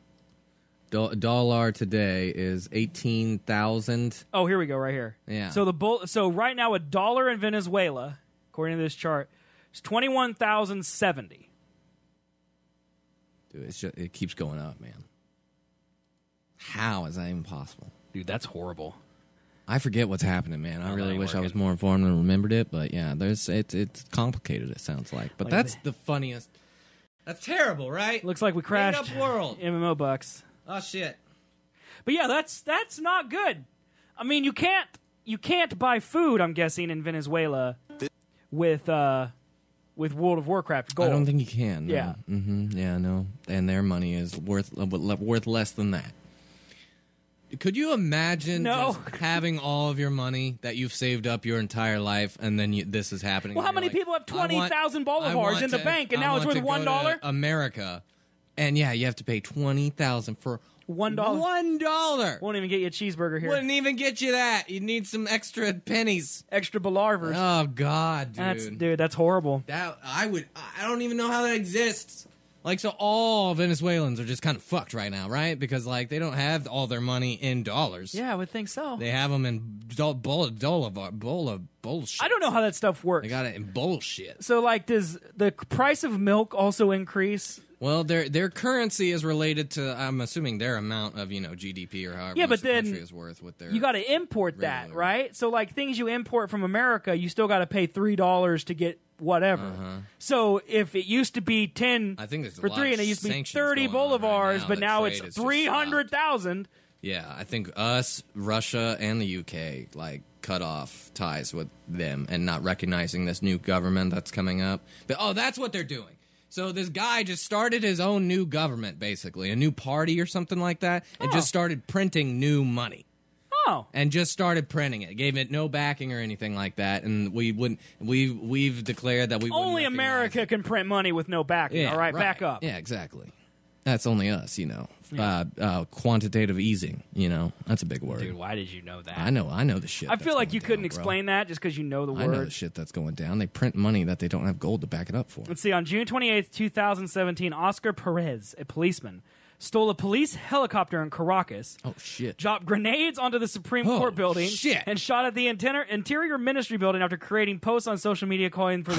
Dollar today is 18,000. Oh, here we go. Right here. Yeah. So right now, $1 in Venezuela, according to this chart, is 21,070. Dude, it keeps going up, man. How is that even possible? Dude, that's horrible. I forget what's happening, man. I really wish I was more informed and remembered it, but yeah, it's complicated, it sounds like. But that's the funniest. That's terrible, right? Looks like we crashed Made up world. MMO Bucks. Oh shit. But yeah, that's not good. I mean, you can't buy food, I'm guessing, in Venezuela with World of Warcraft gold. I don't think you can. No. Yeah. Mm-hmm. Yeah, no. And their money is worth less than that. Could you imagine just having all of your money that you've saved up your entire life, and then this is happening? Well, how many people have 20,000 bolivars in the bank, and now it's worth $1? America, and yeah, you have to pay $20,000 for $1. $1 won't even get you a cheeseburger here. Wouldn't even get you that. You'd need some extra pennies, extra bolarvers. Oh God, dude, that's horrible. I don't even know how that exists. Like, so all Venezuelans are just kind of fucked right now, right? Because, like, they don't have all their money in dollars. Yeah, I would think so. They have them in bowl of bullshit. I don't know how that stuff works. They got it in bullshit. So, like, does the price of milk also increase? Well, their currency is related to, I'm assuming, their amount of, GDP or however much the country is worth with their... You got to import that, right? So, like, things you import from America, you still got to pay $3 to get whatever. So if it used to be 10 for 3 and it used to be 30 bolivars, but now it's 300,000. Yeah, I think us, Russia, and the UK cut off ties with them and not recognizing this new government that's coming up. But that's what they're doing. So this guy just started his own new government, basically, a new party or something like that, and just started printing new money. And just started printing it. Gave it no backing or anything like that. And we've declared that we only America can print money with no backing. Yeah, all right, back up. Yeah, exactly. That's only us, quantitative easing, That's a big word. Dude, why did you know that? I know the shit. I feel like you couldn't explain that just because you know the word. I know the shit that's going down. They print money that they don't have gold to back it up for. Let's see. On June 28th, 2017, Oscar Perez, a policeman, stole a police helicopter in Caracas. Oh, shit. Dropped grenades onto the Supreme Court building. Shit. And shot at the Interior Ministry building after creating posts on social media calling for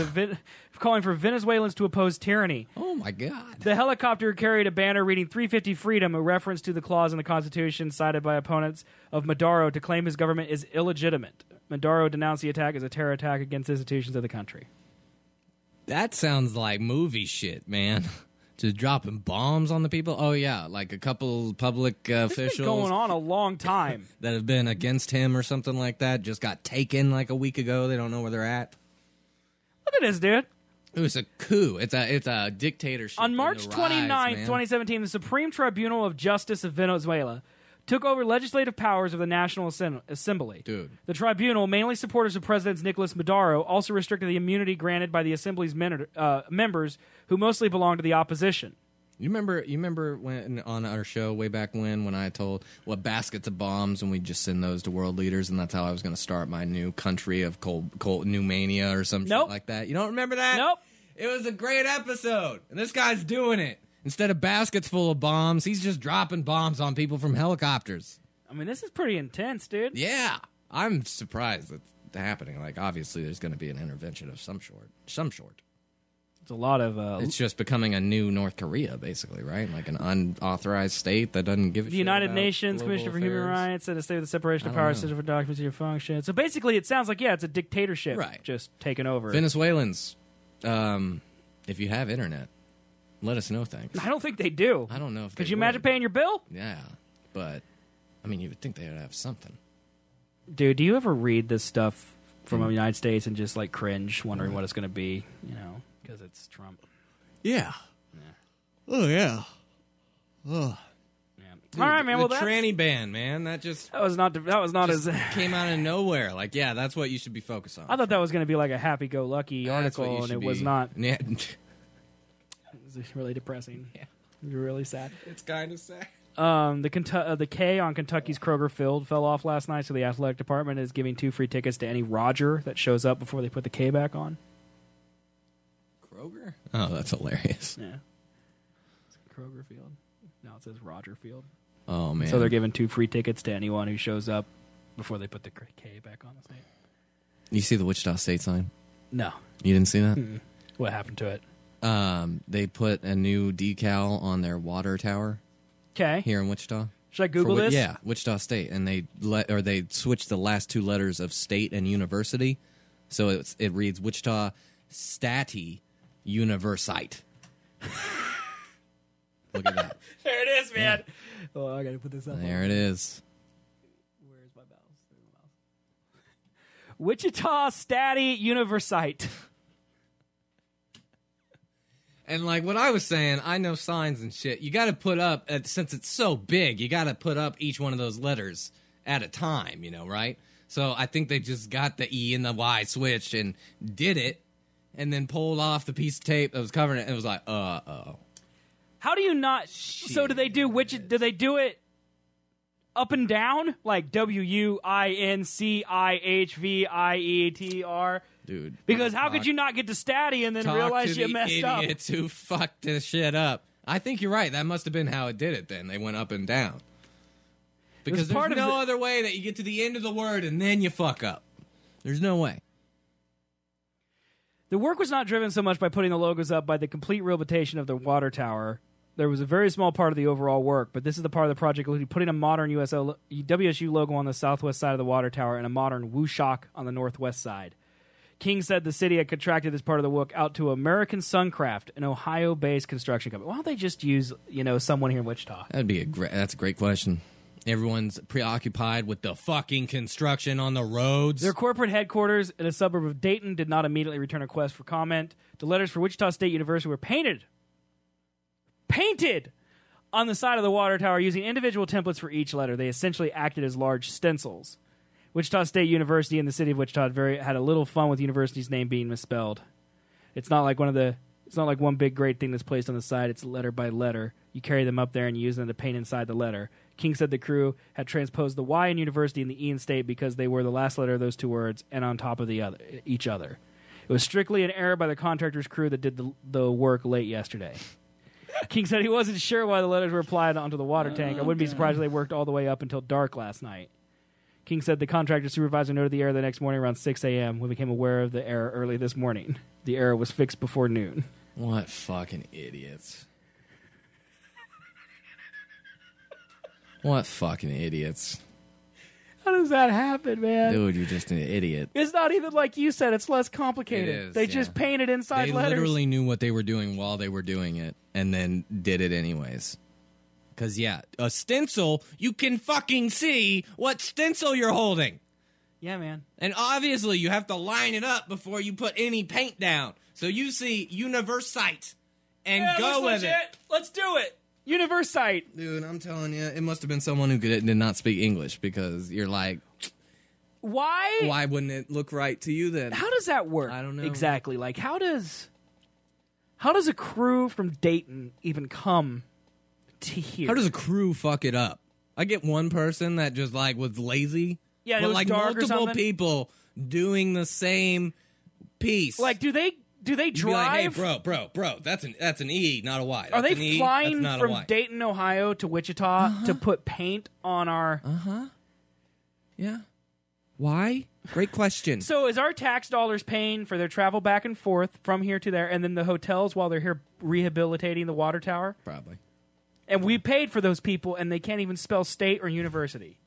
Venezuelans to oppose tyranny. Oh, my God. The helicopter carried a banner reading 350 Freedom, a reference to the clause in the Constitution cited by opponents of Maduro to claim his government is illegitimate. Maduro denounced the attack as a terror attack against institutions of the country. That sounds like movie shit, man. Just dropping bombs on the people? Oh, yeah, like a couple public officials. This has been going on a long time. That have been against him or something like that. Just got taken like a week ago. They don't know where they're at. Look at this, dude. It was a coup. It's a dictatorship. On March 29th, 2017, the Supreme Tribunal of Justice of Venezuela took over legislative powers of the National Assembly. Dude. The tribunal, mainly supporters of President Nicolas Maduro, also restricted the immunity granted by the Assembly's members, who mostly belonged to the opposition. You remember when on our show way back when I told what baskets of bombs and we'd just send those to world leaders, and that's how I was going to start my new country of cold new mania or some shit like that. You don't remember that? Nope. It was a great episode, and this guy's doing it. Instead of baskets full of bombs, he's just dropping bombs on people from helicopters. I mean, this is pretty intense, dude. Yeah. I'm surprised that's happening. Like, obviously, there's going to be an intervention of some sort. It's a lot of... it's just becoming a new North Korea, basically, right? Like an unauthorized state that doesn't give a shit The United about Nations Commission for Human Rights and a state of the separation of powers, system for documents of your function. So basically, it sounds like, it's a dictatorship just taking over. Venezuelans, if you have internet, let us know, thanks. I don't think they do. I don't know if Could you imagine paying your bill? Yeah, but, I mean, you would think they would have something. Dude, do you ever read this stuff from the United States and just like cringe, wondering what it's going to be, because it's Trump. Yeah. Oh, yeah. Oh. Dude, all right, man. The Well, tranny ban, man. That was not as came out of nowhere. Like, yeah, that's what you should be focused on. I thought that was going to be like a happy-go-lucky article, and it was not. Yeah. It was really depressing. Yeah, it was really sad. It's kind of sad. The K on Kentucky's Kroger Field fell off last night, so the athletic department is giving 2 free tickets to any Roger that shows up before they put the K back on. Kroger? Oh, that's hilarious. Yeah. It's Kroger Field. Now it says Roger Field. Oh, man. So they're giving 2 free tickets to anyone who shows up before they put the K back on the state. You see the Wichita State sign? No. You didn't see that? Mm-mm. What happened to it? They put a new decal on their water tower. Okay. Here in Wichita. Should I Google this? Yeah, Wichita State, and they switched the last 2 letters of state and university, so it reads Wichita Stati Universite. Look at that. There it is, man. Yeah. Oh, I gotta put this up. There it is. Where's my mouse? Wichita Stati Universite. And like what I was saying, I know signs and shit. You got to put up, since it's so big, you got to put up each one of those letters at a time, right? So I think they just got the E and the Y switched and did it, and then pulled off the piece of tape that was covering it, and it was like, How do you not? Shit. So do they do it up and down, like WINCIHVIETR? Dude. Because how could you not get to Statty and then realize you messed up? Idiots who fucked this shit up. I think you're right. That must have been how it did it then. They went up and down. Because there's no other way that you get to the end of the word and then you fuck up. There's no way. The work was not driven so much by putting the logos up by the complete rehabilitation of the water tower. There was a very small part of the overall work, but this is the part of the project putting a modern WSU logo on the southwest side of the water tower and a modern WUSHOC on the northwest side. King said the city had contracted this part of the work out to American Suncraft, an Ohio-based construction company. Why don't they just use, someone here in Wichita? That's a great question. Everyone's preoccupied with the fucking construction on the roads. Their corporate headquarters in a suburb of Dayton did not immediately return a request for comment. The letters for Wichita State University were painted on the side of the water tower using individual templates for each letter. They essentially acted as large stencils. Wichita State University and the city of Wichita had a little fun with the university's name being misspelled. It's not like one big great thing that's placed on the side. It's letter by letter. You carry them up there and you use them to paint inside the letter. King said the crew had transposed the Y in university and the E in state because they were the last letter of those 2 words and on top of each other. It was strictly an error by the contractor's crew that did the work late yesterday. King said he wasn't sure why the letters were applied onto the water tank. I wouldn't be surprised if they worked all the way up until dark last night. King said the contractor supervisor noted the error the next morning around 6 a.m. We became aware of the error early this morning. The error was fixed before noon. What fucking idiots. What fucking idiots. How does that happen, man? Dude, you're just an idiot. It's not even like you said. It's less complicated. They just painted inside letters. They literally knew what they were doing while they were doing it and then did it anyways. Because, a stencil, you can fucking see what stencil you're holding. Yeah, man. And obviously, you have to line it up before you put any paint down. So you see Universite and go with it. Let's do it. Universite. Dude, I'm telling you, it must have been someone who did not speak English because you're like, why? Why wouldn't it look right to you then? How does that work? I don't know. Exactly. Like, how does a crew from Dayton even come to here? How does a crew fuck it up? I get one person that just was lazy. Yeah, but it was dark multiple or something. People doing the same piece. Like, do they drive? Hey, bro, that's an E, not a Y. Are That's they flying from Dayton, Ohio to Wichita to put paint on our... Yeah. Why? Great question. So is our tax dollars paying for their travel back and forth from here to there, and then the hotels while they're here rehabilitating the water tower? Probably. And we paid for those people, and they can't even spell state or university.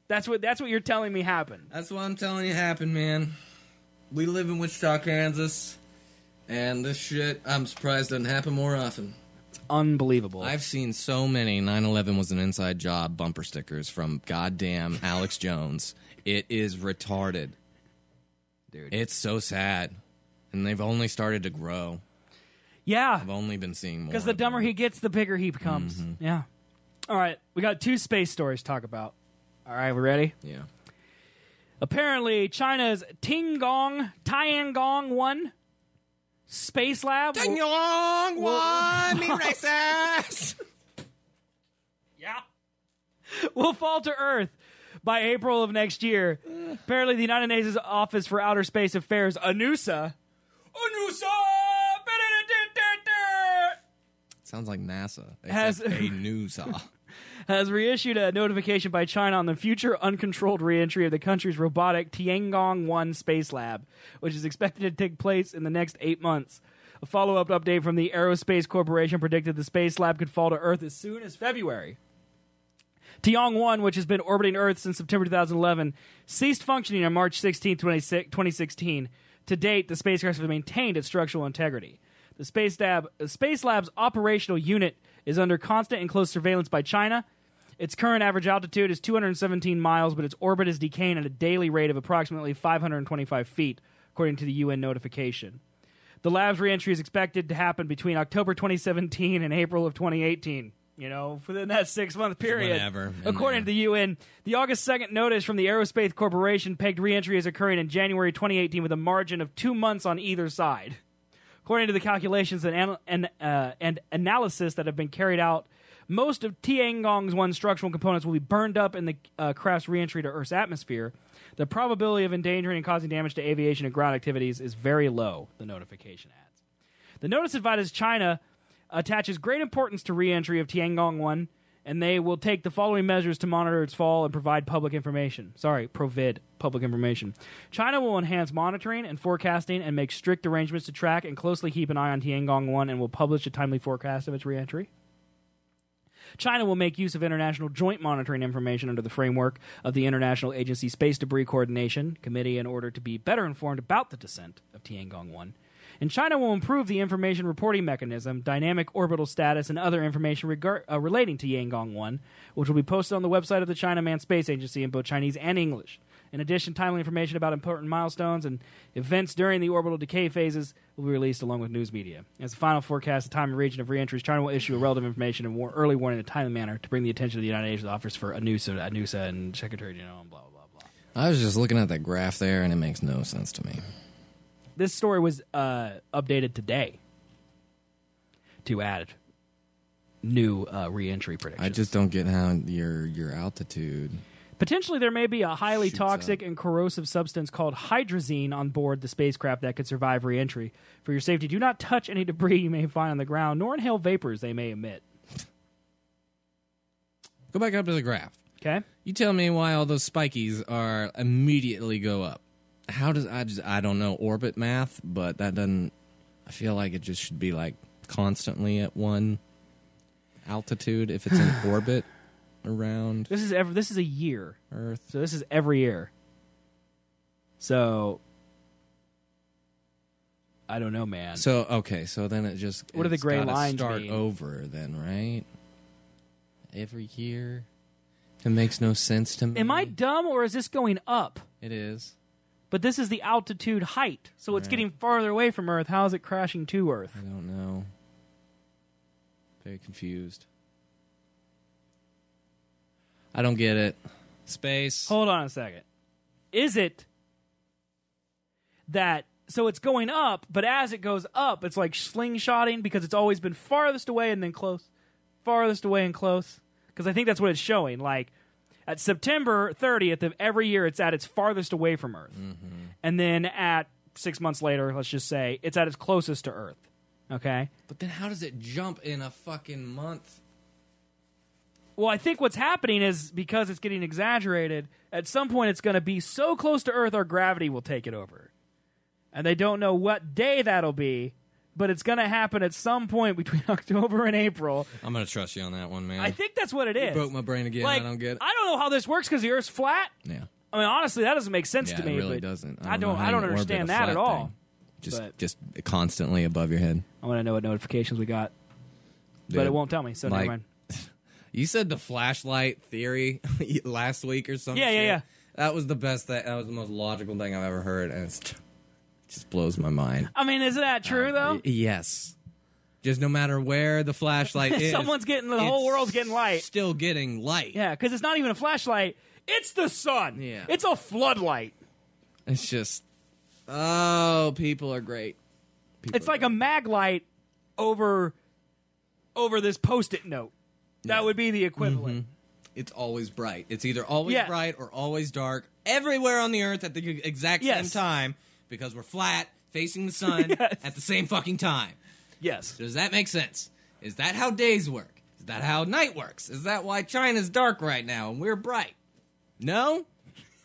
That's what you're telling me happened. That's what I'm telling you happened, man. We live in Wichita, Kansas, and this shit, I'm surprised doesn't happen more often. It's unbelievable. I've seen so many 9/11 was an inside job bumper stickers from goddamn Alex Jones. It is retarded. dude. It's so sad. And they've only started to grow. Yeah. I've only been seeing more. Because the dumber he gets, the bigger he becomes. Mm-hmm. Yeah. All right. We got 2 space stories to talk about. All right, we ready? Yeah. Apparently, China's Tiangong-1 space lab... Tiangong-1, me racist! Yeah. Will fall to Earth by April of next year. Apparently, the United Nations Office for Outer Space Affairs, ANUSA... Sounds like NASA. Has ANUSA. Has reissued a notification by China on the future uncontrolled reentry of the country's robotic Tiangong-1 space lab, which is expected to take place in the next 8 months. A follow-up update from the Aerospace Corporation predicted the space lab could fall to Earth as soon as February. Tiangong-1, which has been orbiting Earth since September 2011, ceased functioning on March 16, 2016. To date, the spacecraft has maintained its structural integrity. The Space Lab's operational unit is under constant and close surveillance by China. Its current average altitude is 217 miles, but its orbit is decaying at a daily rate of approximately 525 feet, according to the UN notification. The lab's reentry is expected to happen between October 2017 and April of 2018. You know, within that 6-month period. Whenever. According to the UN, the August 2nd notice from the Aerospace Corporation pegged reentry as occurring in January 2018 with a margin of 2 months on either side. According to the calculations and analysis that have been carried out, most of Tiangong-1's structural components will be burned up in the craft's reentry to Earth's atmosphere. The probability of endangering and causing damage to aviation and ground activities is very low, the notification adds. The notice advises China attaches great importance to reentry of Tiangong-1, and they will take the following measures to monitor its fall and provide public information. Provide public information. China will enhance monitoring and forecasting and make strict arrangements to track and closely keep an eye on Tiangong-1 and will publish a timely forecast of its reentry. China will make use of international joint monitoring information under the framework of the International Agency Space Debris Coordination Committee in order to be better informed about the descent of Tiangong-1. And China will improve the information reporting mechanism, dynamic orbital status, and other information relating to Tiangong-1, which will be posted on the website of the China Manned Space Agency in both Chinese and English. In addition, timely information about important milestones and events during the orbital decay phases will be released along with news media. As a final forecast, the time and region of reentries, China will issue a relevant information and early warning in a timely manner to bring the attention of the United Nations Office for ANUSA and Secretary General and blah, blah, blah, blah. I was just looking at that graph there, and it makes no sense to me. This story was updated today to add new reentry predictions. I just don't get how your altitude... Potentially, there may be a highly toxic and corrosive substance called hydrazine on board the spacecraft that could survive reentry. For your safety, do not touch any debris you may find on the ground, nor inhale vapors they may emit. Go back up to the graph. Okay. You tell me why all those spikies are immediately go up. How does I don't know orbit math, but that doesn't. I feel like it just should be like constantly at one altitude if it's in orbit around. This is a year Earth, so this is every year. So I don't know, man. So okay, so then it just what do the gray lines start mean? Over then, right? Every year, it makes no sense to me. Am I dumb or is this going up? It is. But this is the altitude height, so it's getting farther away from Earth. How is it crashing to Earth? I don't know. Very confused. I don't get it. Space. Hold on a second. Is it that... So it's going up, but as it goes up, it's like slingshotting because it's always been farthest away and then close. Farthest away and close. Because I think that's what it's showing. Like, at September 30th of every year, it's at its farthest away from Earth. Mm-hmm. And then at 6 months later, let's just say, it's at its closest to Earth. Okay? But then how does it jump in a fucking month? Well, I think what's happening is because it's getting exaggerated, at some point it's going to be so close to Earth our gravity will take it over. And they don't know what day that'll be, but it's going to happen at some point between October and April. I'm going to trust you on that one, man. I think that's what it is. You broke my brain again. Like, I don't get it. I don't know how this works because the Earth's flat. Yeah. I mean, honestly, that doesn't make sense to me. It really but doesn't. I don't understand that at all. Just constantly above your head. I want to know what notifications we got. But it won't tell me, so never mind. You said the flashlight theory last week or something. Yeah. That was the best thing. That was the most logical thing I've ever heard. And Just blows my mind. I mean, isn't that true, though? Yes. Just no matter where the flashlight is. Someone's getting, the whole world's getting light. Still getting light. Yeah, because it's not even a flashlight. It's the sun. Yeah. It's a floodlight. It's just, oh, people are great. It's like a mag light over this Post-it note. That would be the equivalent. It's always bright. It's either always bright or always dark. Everywhere on the earth at the exact same time because we're flat, facing the sun at the same fucking time. Yes. Does that make sense? Is that how days work? Is that how night works? Is that why China's dark right now and we're bright? No?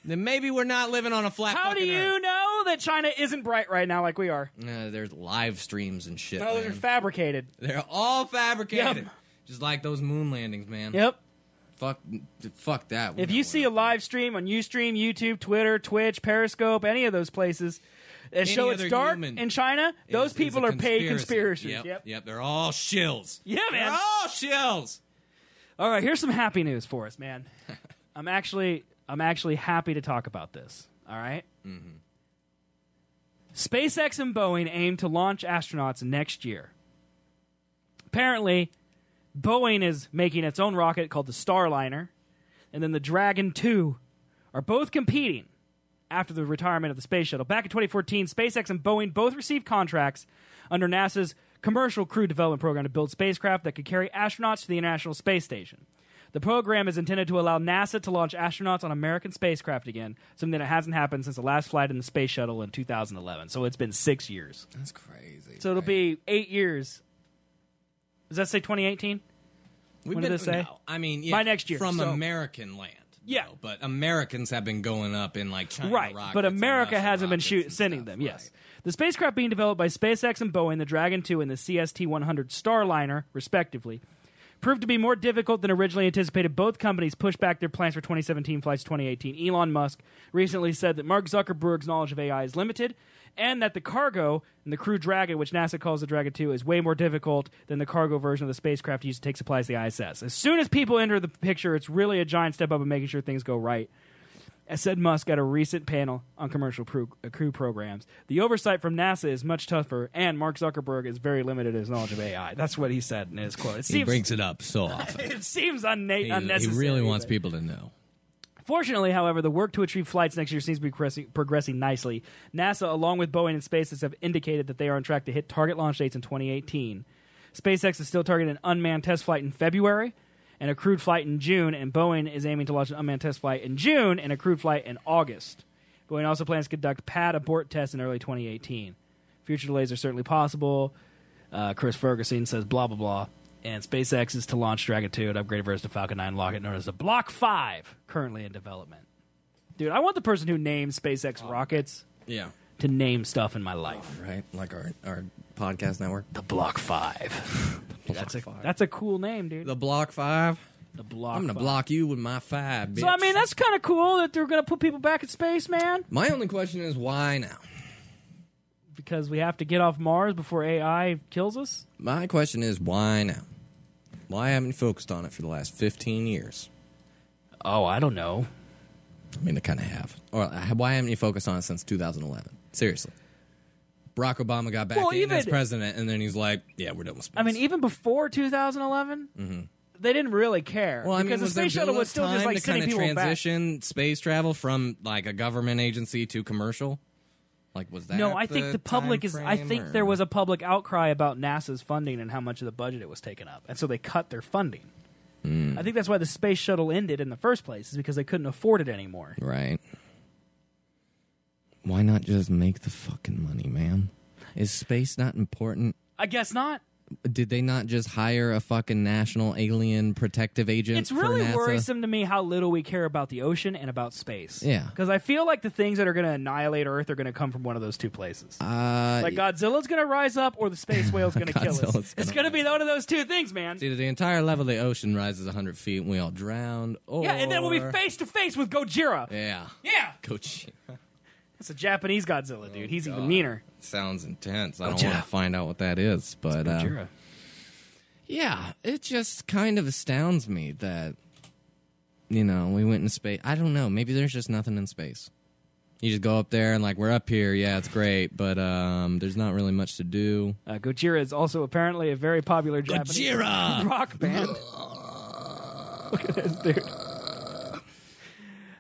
Then maybe we're not living on a flat How do fucking you earth. know that China isn't bright right now like we are? There's live streams and shit, No, man. they're fabricated. They're all fabricated. Yep. Just like those moon landings, man. Yep. Fuck that. If you see a live stream on Ustream, YouTube, Twitter, Twitch, Periscope, any of those places that show it's dark in China, those people are paid conspirators. Yep. They're all shills. Yeah, man. They're all shills. All right, here's some happy news for us, man. I'm actually happy to talk about this. All right? Mm-hmm. SpaceX and Boeing aim to launch astronauts next year. Apparently, Boeing is making its own rocket called the Starliner, and then the Dragon 2 are both competing after the retirement of the space shuttle. Back in 2014, SpaceX and Boeing both received contracts under NASA's Commercial Crew Development Program to build spacecraft that could carry astronauts to the International Space Station. The program is intended to allow NASA to launch astronauts on American spacecraft again, something that hasn't happened since the last flight in the space shuttle in 2011. So it's been 6 years. That's crazy. So it'll be 8 years. Does that say 2018? What did it say? No, I mean, by next year. From American land. Yeah. No, but Americans have been going up in like China rockets. But America hasn't been sending them, yes. The spacecraft being developed by SpaceX and Boeing, the Dragon 2 and the CST-100 Starliner, respectively, proved to be more difficult than originally anticipated. Both companies pushed back their plans for 2017 flights to 2018. Elon Musk recently said that Mark Zuckerberg's knowledge of AI is limited and that the cargo and the Crew Dragon, which NASA calls the Dragon 2, is way more difficult than the cargo version of the spacecraft used to take supplies to the ISS. As soon as people enter the picture, it's really a giant step up in making sure things go right. As said Musk at a recent panel on commercial crew programs, the oversight from NASA is much tougher, and Mark Zuckerberg is very limited in his knowledge of AI. That's what he said in his quote. He brings it up so often. It seems unnecessary. He really wants people to know. Fortunately, however, the work to achieve flights next year seems to be progressing nicely. NASA, along with Boeing and SpaceX, have indicated that they are on track to hit target launch dates in 2018. SpaceX is still targeting an unmanned test flight in February and a crewed flight in June, and Boeing is aiming to launch an unmanned test flight in June and a crewed flight in August. Boeing also plans to conduct pad abort tests in early 2018. Future delays are certainly possible. Chris Ferguson says blah, blah, blah. And SpaceX is to launch Dragon 2 and upgraded version of Falcon 9 rocket known as the Block 5, currently in development. Dude, I want the person who names SpaceX rockets to name stuff in my life. Right, like our podcast network. The Block 5. That's a cool name, dude. The Block 5? The Block I'm going to 5. block you with my 5, bitch. So, I mean, that's kind of cool that they're going to put people back in space, man. My only question is, why now? Because we have to get off Mars before AI kills us? My question is, why now? Why haven't you focused on it for the last 15 years? Oh, I don't know. I mean, they kind of have. Or why haven't you focused on it since 2011? Seriously. Barack Obama got back in as president, and then he's like, yeah, we're done with space. I mean, even before 2011, they didn't really care. Well, because the space shuttle was still just like sending people back. Transition space travel from like a government agency to commercial? Like, was that No, I think the public is. I think there was a public outcry about NASA's funding and how much of the budget it was taking up, and so they cut their funding. I think that's why the space shuttle ended in the first place, is because they couldn't afford it anymore. Right. Why not just make the fucking money, man? Is space not important? I guess not. Did they not just hire a fucking national alien protective agent? It's really for NASA? worrisome to me how little we care about the ocean and about space. Yeah. Because I feel like the things that are going to annihilate Earth are going to come from one of those two places. Like Godzilla's going to rise up or the space whale's going to kill us. It's going to be one of those two things, man. See, the entire level of the ocean rises 100 feet and we all drown. Or... Yeah, and then we'll be face to face with Gojira. Yeah. Yeah. Gojira. That's a Japanese Godzilla, dude. He's even meaner. Sounds intense. I don't want to find out what that is, but yeah, it just kind of astounds me that we went in space. I don't know. Maybe there's just nothing in space. You just go up there and, like, we're up here. Yeah, it's great, but there's not really much to do. Gojira is also apparently a very popular Japanese rock band. Look at this, dude.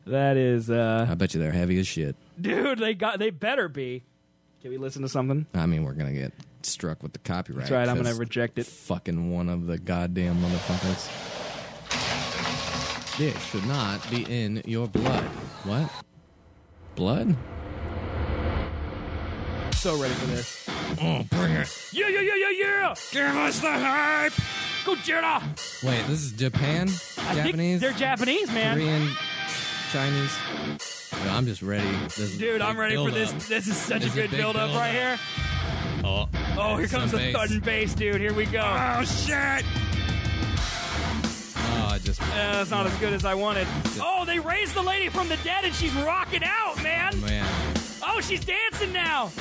That is... I bet you they're heavy as shit. Dude, they better be. Can we listen to something? I mean, we're going to get struck with the copyright. That's right, I'm going to reject it. Fucking one of the goddamn motherfuckers. This should not be in your blood. What? Blood? So ready for this. Oh, bring it. Yeah! Give us the hype! Gojira! Wait, this is Japan? Japanese? They're Japanese, man. Korean? Chinese? Well, I'm just ready. Dude, I'm ready for this. This is such a good build-up right here. Oh, here comes the thud and bass, dude. Here we go. Oh, shit! Oh, that's not as good as I wanted. Oh, they raised the lady from the dead and she's rocking out, man. Oh, she's dancing now.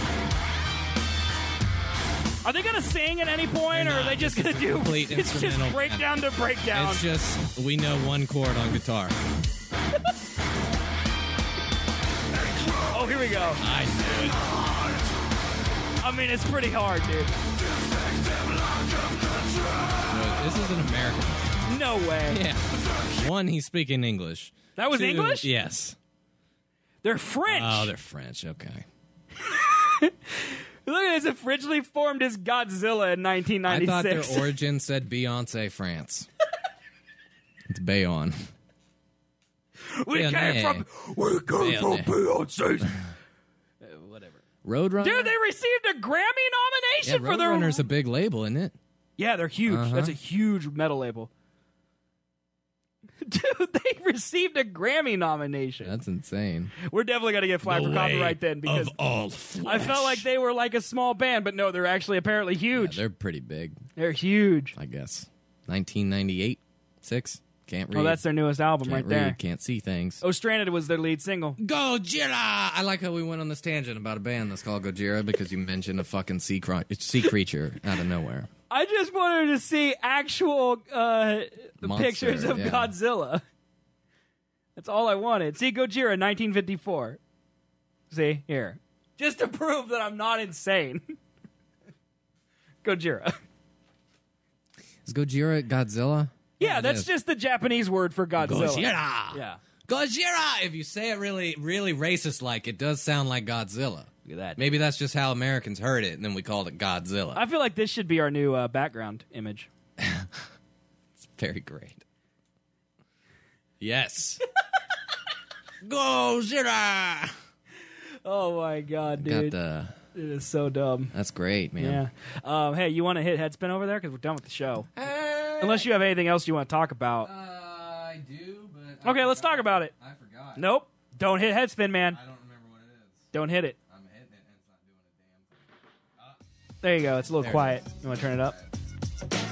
Are they going to sing at any point, or are they just going to do... It's just breakdown to breakdown. It's just, we know one chord on guitar. Oh, here we go. I knew it. I mean, it's pretty hard, dude. No, this is an American. No way. Yeah. One, he's speaking English. That was 2, English? Yes. They're French. Oh, they're French. Okay. Look at this. It originally formed as Godzilla in 1996. I thought their origin said Beyonce, France. It's Bayonne. We came from Beyonce's. Whatever. Roadrunner? Dude, they received a Grammy nomination for their... Roadrunner's a big label, isn't it? Yeah, they're huge. That's a huge metal label. Dude, they received a Grammy nomination. That's insane. We're definitely going to get flagged for copyright then, because of all flesh. I felt like they were like a small band, but no, they're actually apparently huge. Yeah, they're pretty big. They're huge. I guess. 1998, 6. Can't read. Oh, that's their newest album Can't right there. read, can't see things. Oh, Stranded was their lead single. Gojira! I like how we went on this tangent about a band that's called Gojira because you mentioned a fucking sea creature out of nowhere. I just wanted to see actual pictures of Godzilla. That's all I wanted. See, Gojira, 1954. See, here. Just to prove that I'm not insane. Gojira. Is Gojira Godzilla? Yeah, that's just the Japanese word for Godzilla. Gojira! Yeah. Gojira! If you say it really, really racist-like, it does sound like Godzilla. Look at that. Maybe that's just how Americans heard it, and then we called it Godzilla. I feel like this should be our new background image. It's very great. Yes. Gojira! Oh, my God, dude. It is so dumb. That's great, man. Yeah. Hey, you want to hit Headspin over there? Because we're done with the show. Unless you have anything else you want to talk about. I do, but... Okay, let's talk about it. I forgot. Nope. Don't hit Headspin, man. I don't remember what it is. Don't hit it. I'm hitting it, and it's not doing a damn thing. There you go. It's a little quiet. You want to turn it up?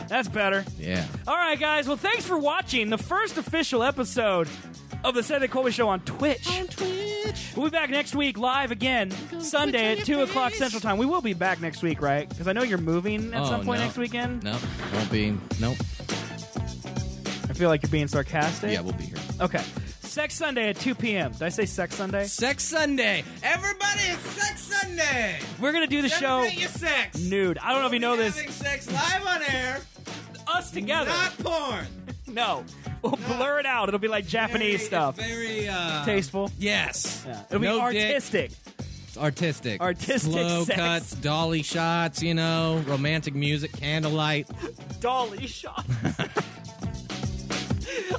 That's better. Yeah. All right, guys. Well, thanks for watching the first official episode of the Seth and Colby Show on Twitch. We'll be back next week live again, Sunday at 2 o'clock Central Time. We will be back next week, right? Because I know you're moving at some point next weekend. No, won't be. Nope. I feel like you're being sarcastic. Yeah, we'll be here. Okay. Sex Sunday at 2 p.m. Did I say Sex Sunday? Sex Sunday. Everybody, it's Sex Sunday. We're going to do the show your sex. nude. I don't know if you know this. Having sex live on air. Us together. Not porn. No. We'll blur it out. It'll be like Japanese stuff. Very tasteful. Yes. Yeah. It'll be artistic. It's artistic. Artistic Slow sex. cuts, dolly shots, romantic music, candlelight. Dolly shots.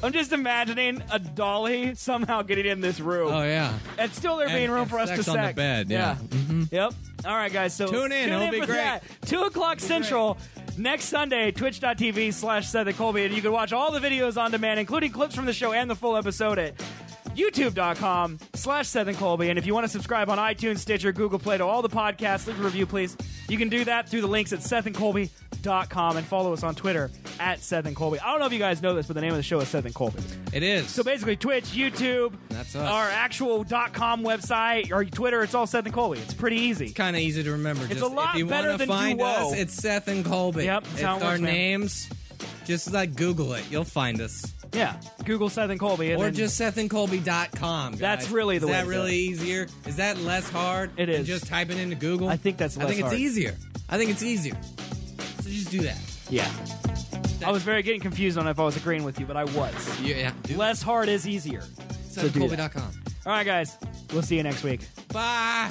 I'm just imagining a dolly somehow getting in this room. Oh, yeah. And still there being room for us to sex. on the bed, yeah. Mm-hmm. Yep. All right, guys. So tune in. It'll be for great. That. 2 o'clock Central next Sunday, twitch.tv/Seth and Colby. And you can watch all the videos on demand, including clips from the show and the full episode at youtube.com/Seth and Colby. And if you want to subscribe on iTunes, Stitcher, Google Play to all the podcasts, leave a review, please. You can do that through the links at sethandcolby.com and follow us on Twitter at Seth and Colby. I don't know if you guys know this, but the name of the show is Seth and Colby. It is. So basically, Twitch, YouTube, that's us. Our actual .com website, or Twitter, it's all Seth and Colby. It's pretty easy. It's kind of easy to remember. It's a lot if you better than find Duo. us, it's Seth and Colby. Yep, it's how it our works, man. names. Just Google it. You'll find us. Yeah, Google Seth and Colby. Or just sethandcolby.com, guys. That's really the way Is that to really do it. easier? Is that less hard? It is. Than just typing into Google? I think that's less hard. I think it's easier. So just do that. Yeah. I was very getting confused on if I was agreeing with you, but I was. Yeah. Less hard is easier. Sethandcolby.com. All right, guys. We'll see you next week. Bye.